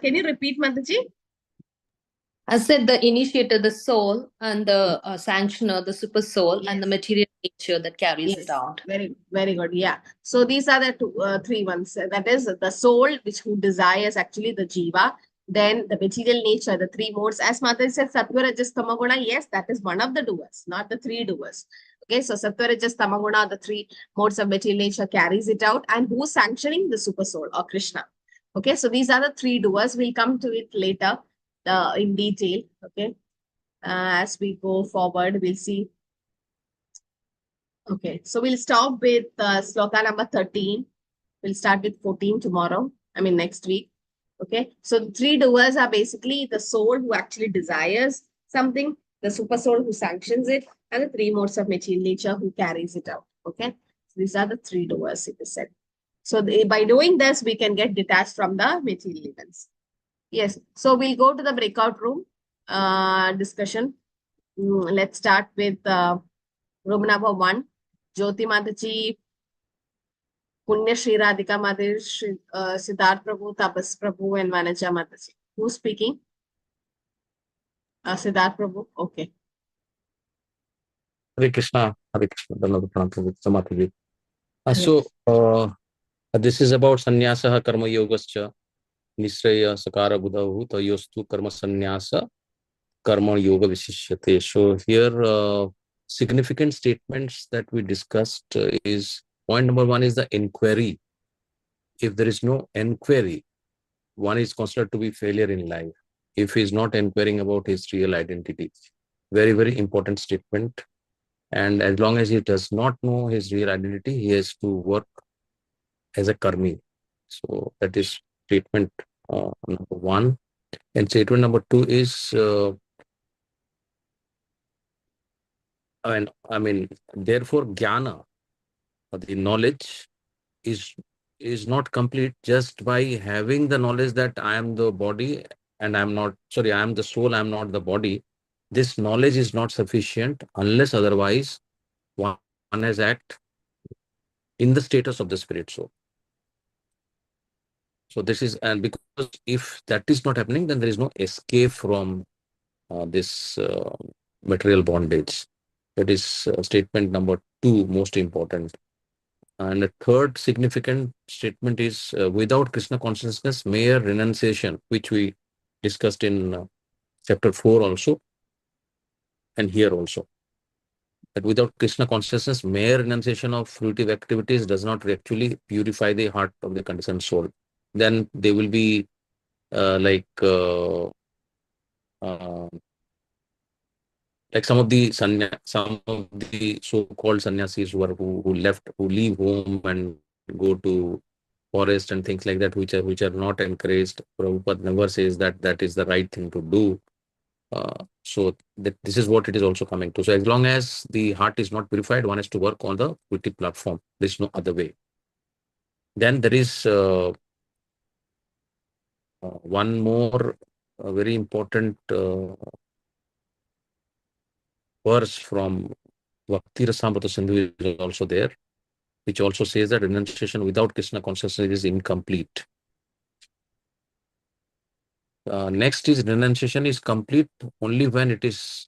Can you repeat, Mataji? I said the initiator, the soul, and the sanctioner, the super soul, Yes. and the material nature that carries Yes. it out. Very, very good. Yeah. So these are the 3 ones. That is the soul, which who desires actually the jiva. Then the material nature, the 3 modes. As Mataji said, Sattva, Rajas, Tamaguna. Yes, that is one of the doers, not the 3 doers. Okay, so Sattva, Rajas, Tamaguna, the 3 modes of material nature carries it out. And who's sanctioning? The super soul or Krishna. Okay, so these are the 3 doers. We'll come to it later in detail. Okay, as we go forward, we'll see. Okay, so we'll stop with sloka number 13. We'll start with 14 tomorrow. I mean, next week. Okay, so the 3 doers are basically the soul who actually desires something, the super soul who sanctions it, and the 3 modes of material nature who carries it out. Okay, so these are the 3 doers, it is said. So by doing this, we can get detached from the material events. Yes, so we'll go to the breakout room discussion. Let's start with room number 1. Jyoti Mataji, Punya Shri Radhika Mataji, Siddharth Prabhu, Tapas Prabhu, and Vanaja Mataji. Who's speaking? Siddharth Prabhu. Okay. Hare Krishna, Hare Krishna, Dhanavad Pranam Prabhu, Mataji. Yes. So this is about sannyasa karma yogascha nisraya sakara buddha tayostu karma sannyasa karma yoga vishishyate. So here significant statements that we discussed is point number 1 is the inquiry. If there is no inquiry, one is considered to be failure in life. If he is not inquiring about his real identity, very, very important statement. And as long as he does not know his real identity, he has to work as a karmi. So that is statement number 1. And statement number 2 is, therefore, jnana, the knowledge, is not complete just by having the knowledge that I am the body and I am the soul, I am not the body. This knowledge is not sufficient unless otherwise one has act in the status of the spirit soul. So this is, and because if that is not happening, then there is no escape from this material bondage. That is statement number 2, most important. And the third significant statement is without Krishna consciousness, mere renunciation, which we discussed in chapter 4 also, and here also. That without Krishna consciousness, mere renunciation of fruitive activities does not actually purify the heart of the conditioned soul. Then they will be like some of the so-called sannyasis who leave home and go to forest and things like that, which are not encouraged. Prabhupada never says that that is the right thing to do. So this is what it is also coming to. So as long as the heart is not purified, one has to work on the Viti platform. There is no other way. Then there is one more very important verse from Bhakti Rasamrita Sindhu is also there, which also says that renunciation without Krishna consciousness is incomplete. Next is renunciation is complete only when it is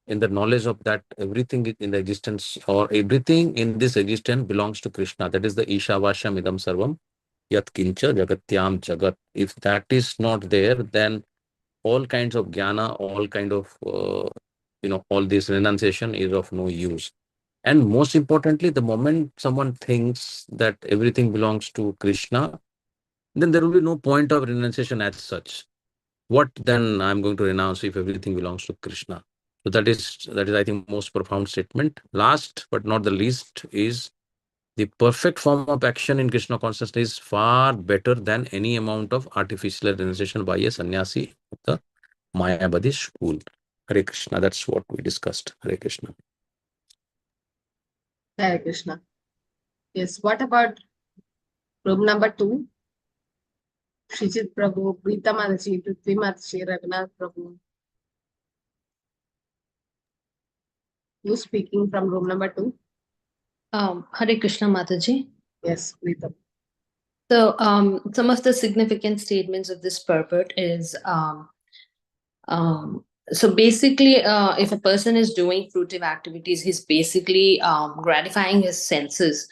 in the knowledge of that everything in the existence or everything in this existence belongs to Krishna. That is the Ishavasham Idam Sarvam Yat Kincha Jagatyam Jagat. If that is not there, then all kinds of jnana, all kind of all this renunciation is of no use. And most importantly, the moment someone thinks that everything belongs to Krishna, then there will be no point of renunciation as such. What then I'm going to renounce if everything belongs to Krishna? So that is I think most profound statement. Last but not the least is the perfect form of action in Krishna consciousness is far better than any amount of artificial renunciation by a sannyasi of the Mayavadi school. Hare Krishna. That's what we discussed. Hare Krishna. Hare Krishna. Yes. What about room number 2? Shrijit Prabhu, Gita Mataji, Prithvi Mataji, Raghunath Prabhu. Who's speaking from room number 2? Hare Krishna Mataji. Yes, Gita. So some of the significant statements of this purport is so basically if a person is doing fruitive activities, he's basically gratifying his senses,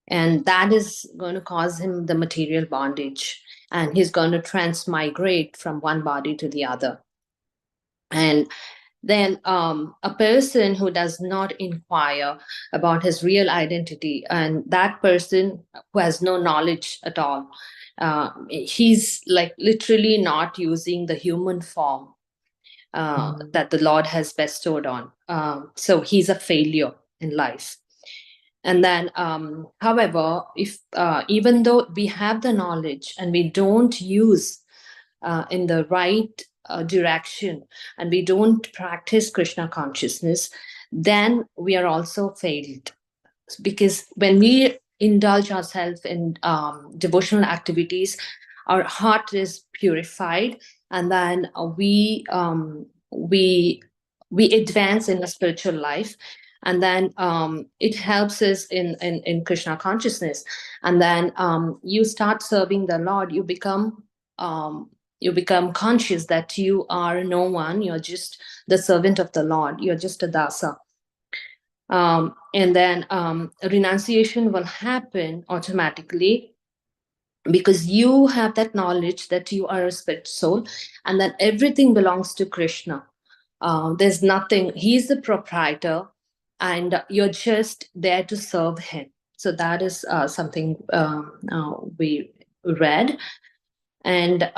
and that is going to cause him the material bondage, and he's going to transmigrate from one body to the other. And then a person who does not inquire about his real identity, and that person who has no knowledge at all, he's like literally not using the human form that the Lord has bestowed on. So he's a failure in life. And then, however, if even though we have the knowledge and we don't use in the right direction, and we don't practice Krishna consciousness, then we are also failed. Because when we indulge ourselves in devotional activities, our heart is purified, and then we advance in a spiritual life, and then it helps us in Krishna consciousness, and then you start serving the Lord. You become conscious that you are no one. You're just the servant of the Lord. You're just a dasa. And then renunciation will happen automatically, because you have that knowledge that you are a spirit soul, and that everything belongs to Krishna. There's nothing, he's the proprietor, and you're just there to serve him. So that is something we read. And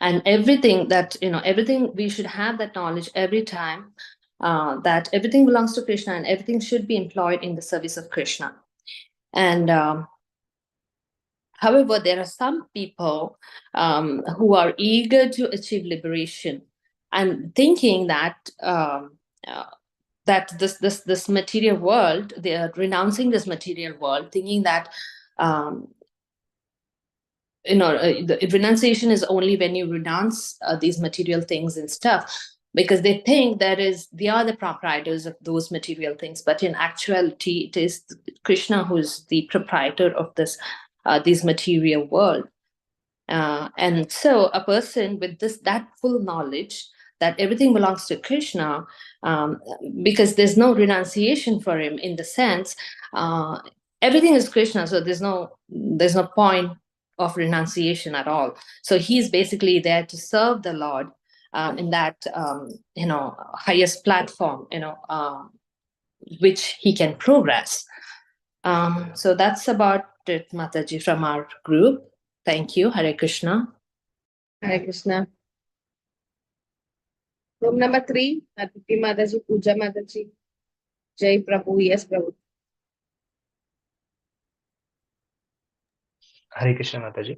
everything that, everything, we should have that knowledge every time, that everything belongs to Krishna, and everything should be employed in the service of Krishna. And however, there are some people who are eager to achieve liberation, and thinking that that this material world, they are renouncing this material world, thinking that the renunciation is only when you renounce these material things and stuff, because they think they are the proprietors of those material things. But in actuality, it is Krishna who is the proprietor of this this material world. And so a person with that full knowledge that everything belongs to Krishna, because there's no renunciation for him, in the sense everything is Krishna, so there's no point of renunciation at all. So he's basically there to serve the Lord in that highest platform, which he can progress. So that's about it, Mataji, from our group. Thank you. Hare Krishna. Hare Krishna. Room number 3, Aditi Mataji, Pooja Mataji. Jai Prabhu. Yes, Prabhu. Hare Krishna, Mataji.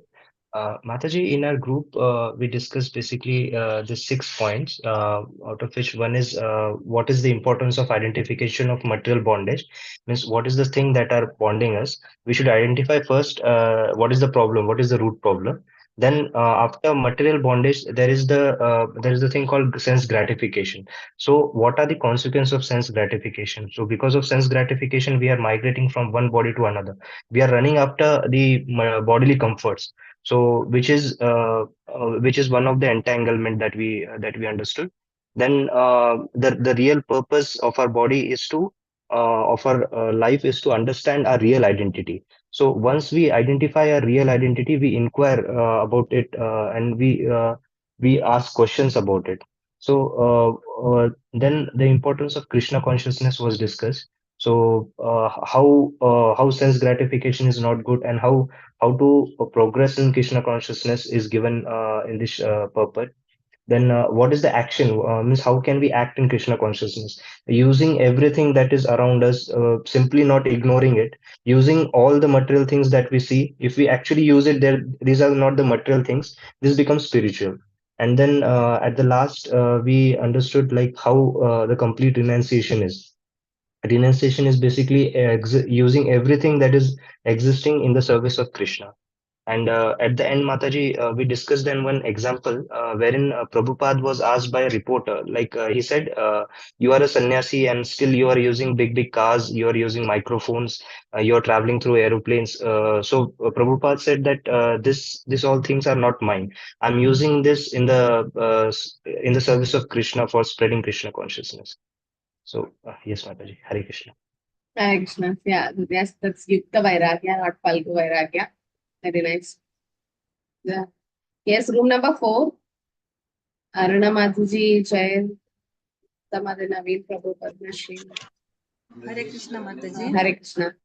Mataji, in our group, we discussed basically the 6 points, out of which one is what is the importance of identification of material bondage. Means what is the thing that are bonding us. We should identify first what is the problem, what is the root problem. Then after material bondage, there is the thing called sense gratification. So what are the consequences of sense gratification? So because of sense gratification, we are migrating from one body to another. We are running after the bodily comforts. So which is one of the entanglement that we understood. Then the real purpose of our body is to of our life is to understand our real identity. So once we identify our real identity, we inquire about it, and we ask questions about it. So then the importance of Krishna consciousness was discussed. So how sense gratification is not good, and how to progress in Krishna consciousness is given in this purport. Then what is the action? Means how can we act in Krishna consciousness? Using everything that is around us, simply not ignoring it, using all the material things that we see. If we actually use it, these are not the material things. This becomes spiritual. And then at the last, we understood like how the complete renunciation is. Renunciation is basically using everything that is existing in the service of Krishna. And at the end, Mataji, we discussed then one example wherein Prabhupada was asked by a reporter, like he said, you are a sannyasi and still you are using big cars, you are using microphones, you are traveling through aeroplanes. So Prabhupada said that this all things are not mine. I'm using this in the service of Krishna for spreading Krishna consciousness. So yes, Mataji, Hare Krishna. Hare Krishna. Yeah, yes, that's Yukta Vairagya, not Palgu Vairagya. Very nice. Yeah. Yes, room number 4. Aruna Mataji, Jai Tamadhi Naveen Prabhu Padma Shri. Hare Krishna, Mataji. Hare Krishna.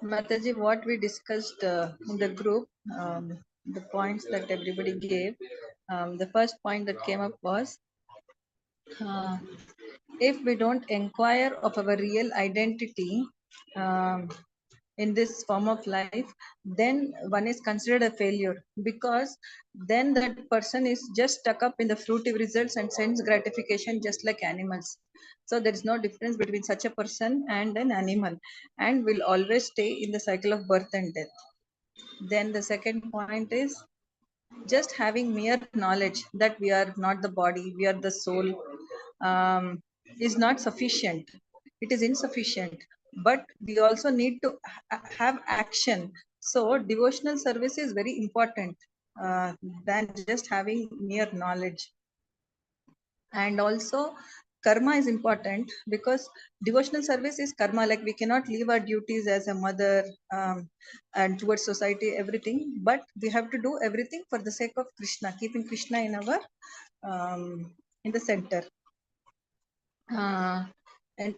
Mataji, what we discussed in the group, the points that everybody gave, the first point that came up was, if we don't inquire of our real identity in this form of life, then one is considered a failure, because then that person is just stuck up in the fruitive results and sense gratification, just like animals. So there is no difference between such a person and an animal, and will always stay in the cycle of birth and death. Then the second point is, just having mere knowledge that we are not the body, we are the soul, is not sufficient. It is insufficient, but we also need to have action. So devotional service is very important than just having mere knowledge. And also karma is important, because devotional service is karma. Like we cannot leave our duties as a mother and towards society, everything, but we have to do everything for the sake of Krishna, keeping Krishna in our in the center. And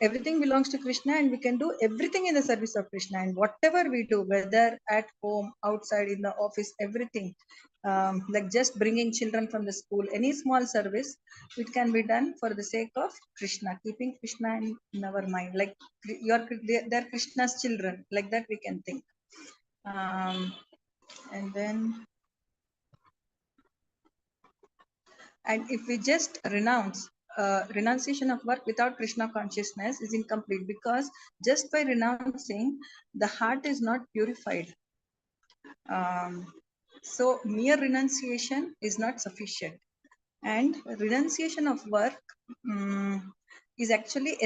everything belongs to Krishna, and we can do everything in the service of Krishna. And whatever we do, whether at home, outside, in the office, everything, like just bringing children from the school, any small service, it can be done for the sake of Krishna, keeping Krishna in our mind. Like they're Krishna's children, like that we can think. And then, and if we just renounce, renunciation of work without Krishna consciousness is incomplete, because just by renouncing, the heart is not purified. So mere renunciation is not sufficient. And renunciation of work is actually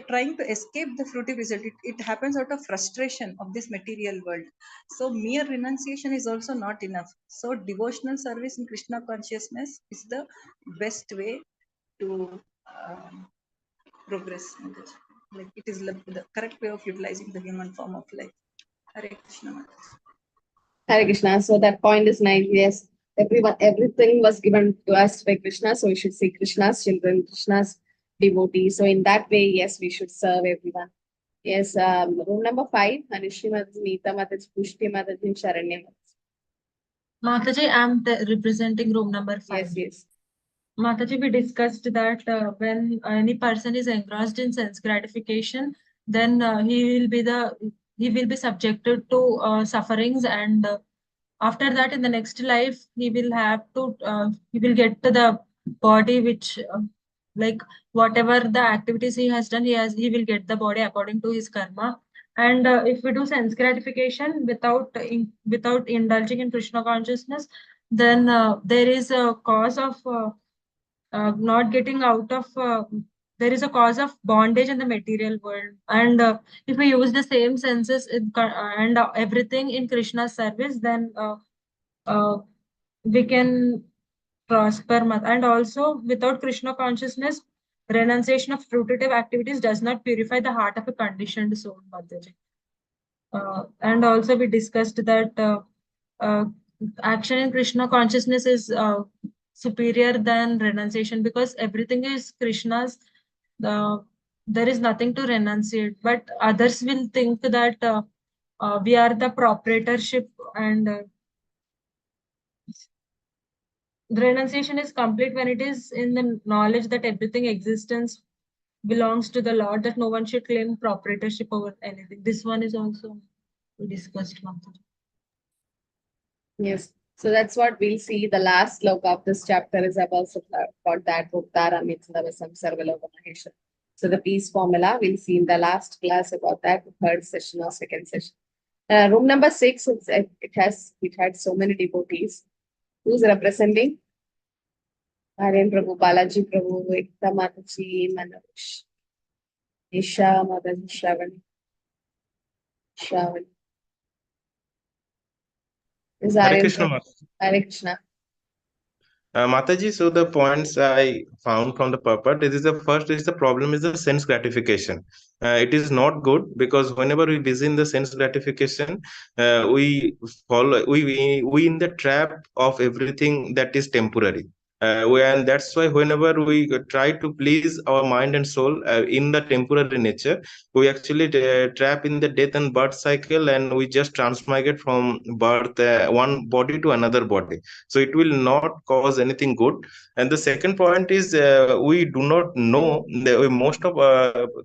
trying to escape the fruitive result. It happens out of frustration of this material world. So mere renunciation is also not enough. So devotional service in Krishna consciousness is the best way to progress. Like it is the correct way of utilizing the human form of life. Hare Krishna. Mataji. Hare Krishna. So that point is nice. Yes, everything was given to us by Krishna. So we should see Krishna's children, Krishna's devotees. So in that way, yes, we should serve everyone. Yes, room number 5, Anushri Mataji, Neeta Mataji, Pushti Mataji, Sharanya Mataji. Mataji, I'm representing room number 5. Yes, yes. Mataji, we discussed that when any person is engrossed in sense gratification, then he will be subjected to sufferings, and after that, in the next life, he will get to the body which like whatever the activities he has done, he will get the body according to his karma. And if we do sense gratification without indulging in Krishna consciousness, then there is a cause of not getting out of there is a cause of bondage in the material world. And if we use the same senses and everything in Krishna's service, then we can prosper. And also, without Krishna consciousness, renunciation of fruitive activities does not purify the heart of a conditioned soul. Mataji. And also, we discussed that action in Krishna consciousness is superior than renunciation, because everything is Krishna's. There is nothing to renunciate, but others will think that we are the proprietorship, and the renunciation is complete when it is in the knowledge that everything existence belongs to the Lord, that no one should claim proprietorship over anything. This one is also discussed. Mataji. Yes. So that's what we'll see. The last sloka of this chapter is about that Uttara Mitlavasam Sarvaloka Mahesha. So the peace formula we'll see in the last class about that, the third session or second session. Room number 6, it had so many devotees. Who's representing? Aryan Prabhu, Balaji Prabhu, Ekta Mataji, Manoj, Isha Mataji, Shravani. Is Hare Aryan Krishna, Prabhu. Hare Krishna. Mataji, so the points I found from the purport, it is the first is the problem is the sense gratification. It is not good because whenever we busy in the sense gratification, we follow we in the trap of everything that is temporary. And that's why whenever we try to please our mind and soul in the temporary nature, we actually trap in the death and birth cycle, and we just transmigrate from birth one body to another body. So it will not cause anything good. And the second point is we do not know most of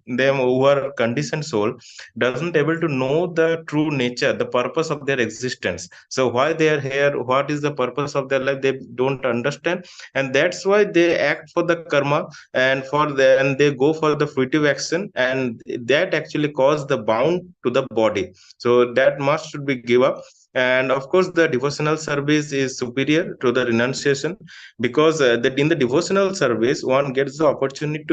them who are conditioned soul doesn't able to know the true nature, the purpose of their existence. So why they are here, what is the purpose of their life, they don't understand, and that's why they act for the karma and they go for the fruitive action, and that actually cause the bound to the body. So that must should be give up. And of course the devotional service is superior to the renunciation, because that in the devotional service one gets the opportunity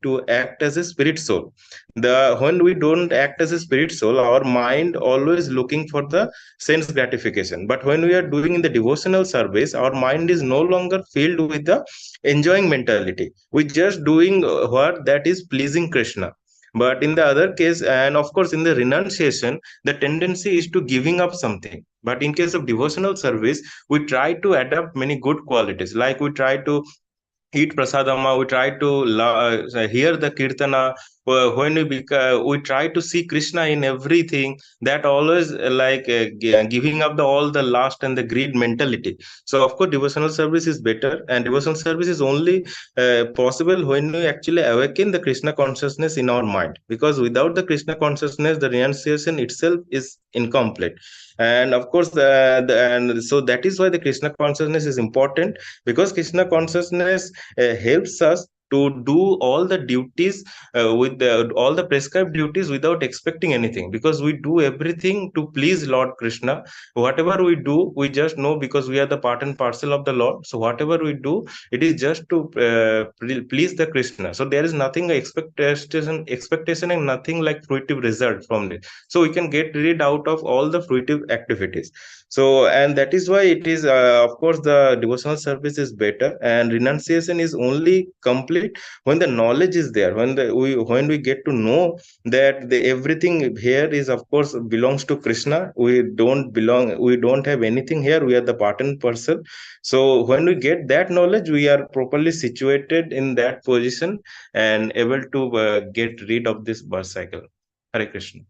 to act as a spirit soul. When we don't act as a spirit soul, our mind always looking for the sense gratification. But when we are doing in the devotional service, our mind is no longer filled with the enjoying mentality. We just doing what that is pleasing Krishna. But in the other case, and of course in the renunciation, the tendency is to giving up something. But in case of devotional service, we try to adapt many good qualities, like we try to eat prasadama, we try to hear the kirtana. When we try to see Krishna in everything, that always giving up all the lust and the greed mentality. So of course devotional service is better, and devotional service is only possible when we actually awaken the Krishna consciousness in our mind, because without the Krishna consciousness the renunciation itself is incomplete. And of course and so that is why the Krishna consciousness is important, because Krishna consciousness helps us to do all the duties all the prescribed duties without expecting anything, because we do everything to please Lord Krishna. Whatever we do, we just know because we are the part and parcel of the Lord. So whatever we do, it is just to please the Krishna. So there is nothing expectation and nothing like fruitive result from it. So we can get rid out of all the fruitive activities. So, and that is why it is, of course, the devotional service is better, and renunciation is only complete when the knowledge is there, when we get to know that everything here is, of course, belongs to Krishna. We don't have anything here. We are the part and parcel. So when we get that knowledge, we are properly situated in that position and able to get rid of this birth cycle. Hare Krishna.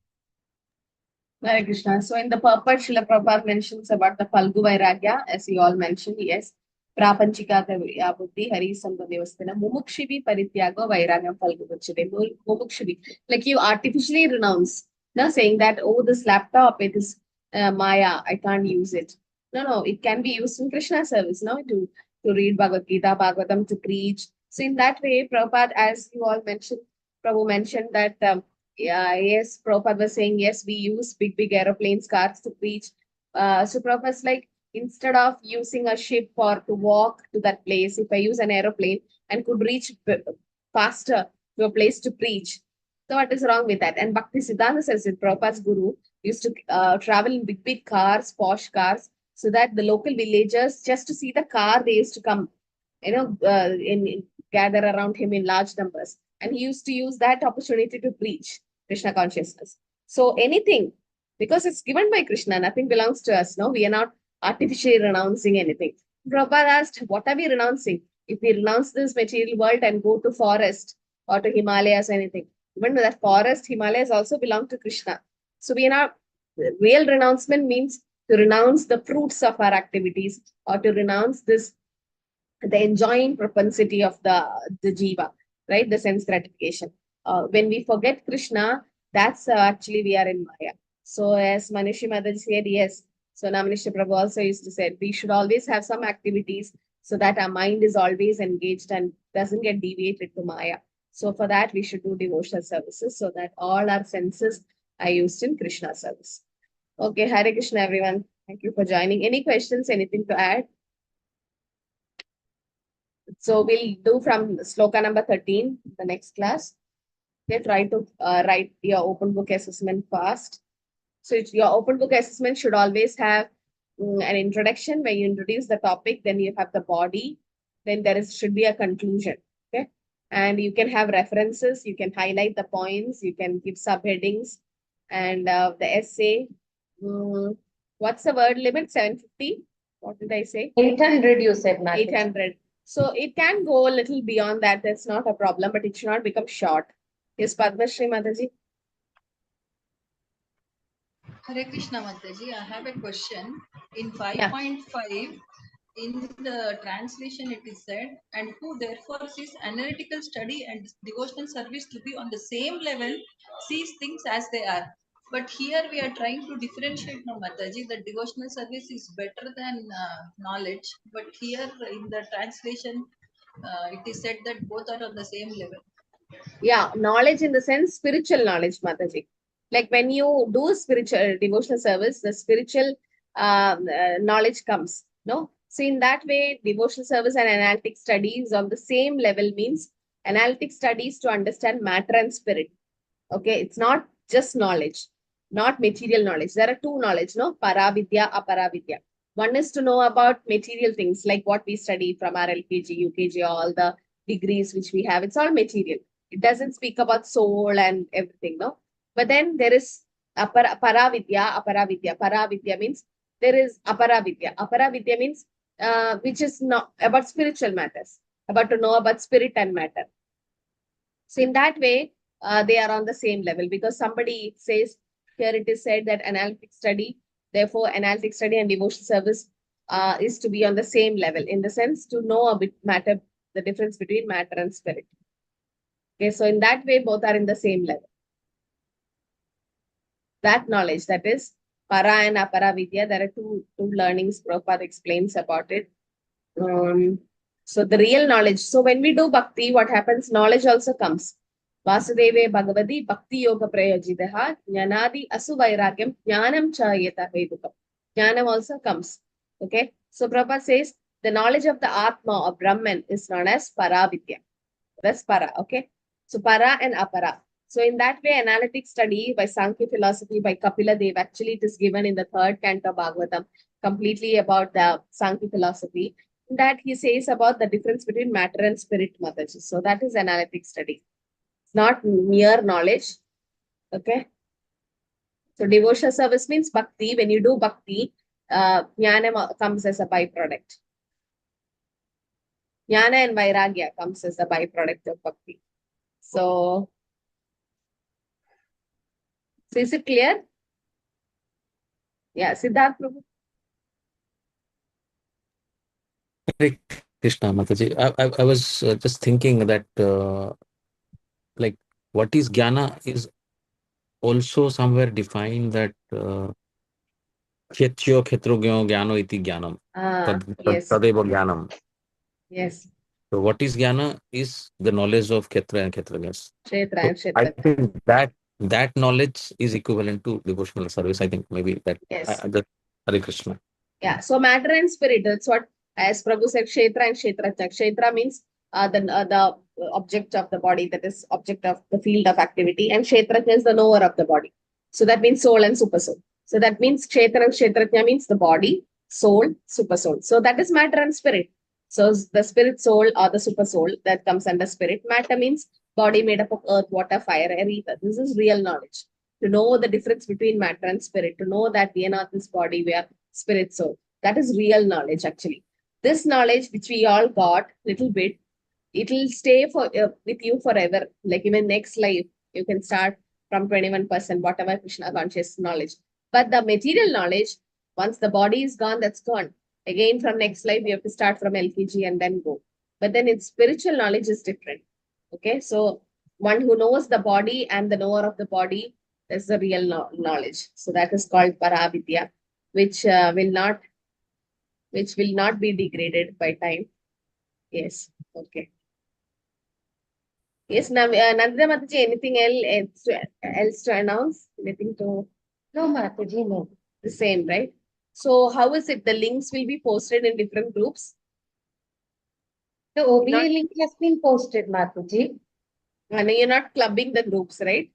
Hare Krishna. So in the purport, Srila Prabhupada mentions about the Falgu Vairagya, as you all mentioned, yes. Prapanchika buddhi hari sambhavasthana mumukshivi parityago vairagam Falgu Vachade. Mumukshivi. Like you artificially renounce. No, saying that, oh, this laptop, it is Maya, I can't use it. No, it can be used in Krishna service, no, to read Bhagavad Gita, Bhagavatam, to preach. So in that way, Prabhupada, as you all mentioned, Prabhu mentioned that yes, Prabhupada was saying, yes, we use big aeroplanes, cars to preach. So Prabhupada's like, instead of using a ship or to walk to that place, if I use an aeroplane and could reach faster to a place to preach, so what is wrong with that? And Bhakti Siddhanta says that Prabhupada's guru used to travel in big cars, posh cars, so that the local villagers, just to see the car, they used to come, gather around him in large numbers. And he used to use that opportunity to preach Krishna consciousness. So anything, because it's given by Krishna, nothing belongs to us. No, we are not artificially renouncing anything. Prabhupada asked, what are we renouncing? If we renounce this material world and go to forest or to Himalayas or anything, even that forest, Himalayas also belong to Krishna. So we are not, real renouncement means to renounce the fruits of our activities or to renounce this, the enjoying propensity of the jiva, right? The sense gratification. When we forget Krishna, that's actually we are in Maya. So as Manishi Mataji said, yes. So Namanishya Prabhu also used to say, we should always have some activities so that our mind is always engaged and doesn't get deviated to Maya. So for that, we should do devotional services so that all our senses are used in Krishna service. Okay, Hare Krishna, everyone. Thank you for joining. Any questions, anything to add? So we'll do from sloka number 13, the next class. Okay, try to write your open book assessment fast. So your open book assessment should always have an introduction where you introduce the topic, then you have the body, then should be a conclusion. Okay, and you can have references, you can highlight the points, you can give subheadings, and the essay. What's the word limit? 750? What did I say? 800 you said, Mataji. 800. So it can go a little beyond that. That's not a problem, but it should not become short. Yes, Padmashri Mataji. Hare Krishna Mataji, I have a question. In 5.5, in the translation it is said, and who therefore sees analytical study and devotional service to be on the same level, sees things as they are. But here we are trying to differentiate now, Mataji, that devotional service is better than knowledge. But here in the translation, it is said that both are on the same level. Yeah, knowledge in the sense spiritual knowledge, Mataji. Like when you do spiritual devotional service, the spiritual knowledge comes. No, so in that way, devotional service and analytic studies on the same level means analytic studies to understand matter and spirit. Okay, it's not just knowledge, not material knowledge. There are two knowledge, no, paravidya, aparavidya. One is to know about material things like what we study from our LKG, UKG, all the degrees which we have. It's all material. It doesn't speak about soul and everything, no. But then there is paravidya, aparavidya. Paravidya means there is aparavidya. Aparavidya means which is not about spiritual matters, about to know about spirit and matter. So in that way, they are on the same level, because somebody says here it is said that analytic study, therefore analytic study and devotional service is to be on the same level, in the sense to know a bit matter, the difference between matter and spirit. Okay, so in that way, both are in the same level. That knowledge, that is para and apara vidya, there are two learnings Prabhupada explains about it. So the real knowledge. So when we do bhakti, what happens? Knowledge also comes. Vasudeve Bhagavati Bhakti Yoga Prayojitaha Jnanadi Asu Vairagyam Jnanam Chayeta Vedukam. Jnanam also comes. Okay. So Prabhupada says the knowledge of the Atma or Brahman is known as Paravidya. That's Para. Okay. So Para and Apara. So in that way, analytic study by Sankhya philosophy by Kapila Dev, actually it is given in the 3rd canto Bhagavatam, completely about the Sankhya philosophy. In that he says about the difference between matter and spirit, Mataji. So that is analytic study. It's not mere knowledge. Okay. So devotional service means bhakti. When you do bhakti, jnana comes as a byproduct. Jnana and vairagya comes as a byproduct of bhakti. So is it clear? Yeah, Siddharth Prabhu. Hare Krishna, Mataji. I was just thinking that like what is jnana is also somewhere defined that Khetyo Khetrogyo Jnano iti Jnanam. Yes. Tadeva Jnanam. Yes. So what is jnana is the knowledge of Khetra and Khetragyas. Kshetra and So I Kshetra. think that knowledge is equivalent to devotional service. I think maybe that. Yes. Hare Krishna. Yeah. So matter and spirit. That's what, as Prabhu said, Kshetra and Kshetratya. Kshetra means the object of the body, that is object of the field of activity, and Kshetratya is the knower of the body. So that means soul and super soul. So that means Kshetra and Kshetratya means the body, soul, super soul. So that is matter and spirit. So the spirit soul or the super soul that comes under spirit. Matter means body made up of earth, water, fire, air, ether. This is real knowledge. To know the difference between matter and spirit, to know that we are not this body, we are spirit soul. That is real knowledge actually. This knowledge which we all got little bit, it will stay for with you forever. Like even next life, you can start from 21%, whatever Krishna conscious knowledge. But the material knowledge, once the body is gone, that's gone. Again, from next life, you have to start from LKG and then go. But then its spiritual knowledge is different. Okay, so one who knows the body and the knower of the body, that's the real knowledge. So that is called Paravidya, which will not be degraded by time. Yes. Okay. Yes, Nandita Mataji, anything else to announce? Anything to? No, Mataji, no. The same, right? So how is it? The links will be posted in different groups? The OBA link has been posted, Mataji. And you're not clubbing the groups, right?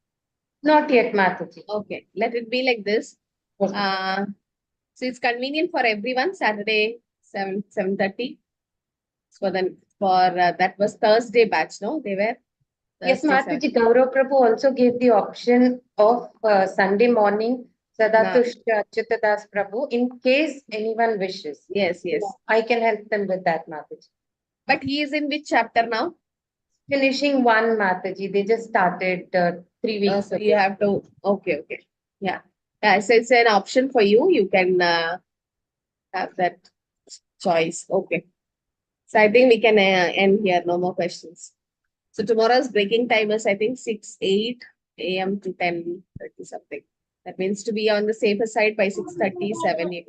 Not yet, Mataji. Okay, let it be like this. Okay. So it's convenient for everyone, Saturday, 7:30. So then that was Thursday batch, no? They were? Yes, Mataji, Gaurav Prabhu also gave the option of Sunday morning, Sadatushya Achyutadas Prabhu, in case anyone wishes. Yes, yes. I can help them with that, Mataji. But he is in which chapter now? Finishing one, Mataji. They just started 3 weeks so ago. you have to, okay. Yeah. So it's an option for you. You can have that choice. Okay. So I think we can end here. No more questions. So tomorrow's breaking time is, I think, 6-8 a.m. to 10:30 something. That means to be on the safer side by 6:30, 7 a.m.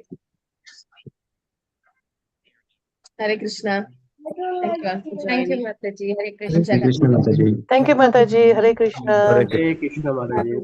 Hare Krishna. Thank you all for joining. Thank you, Mataji. Hare Krishna. Hare Krishna, Mataji. Thank you, Mataji. Hare Krishna. Hare Krishna, Mataji.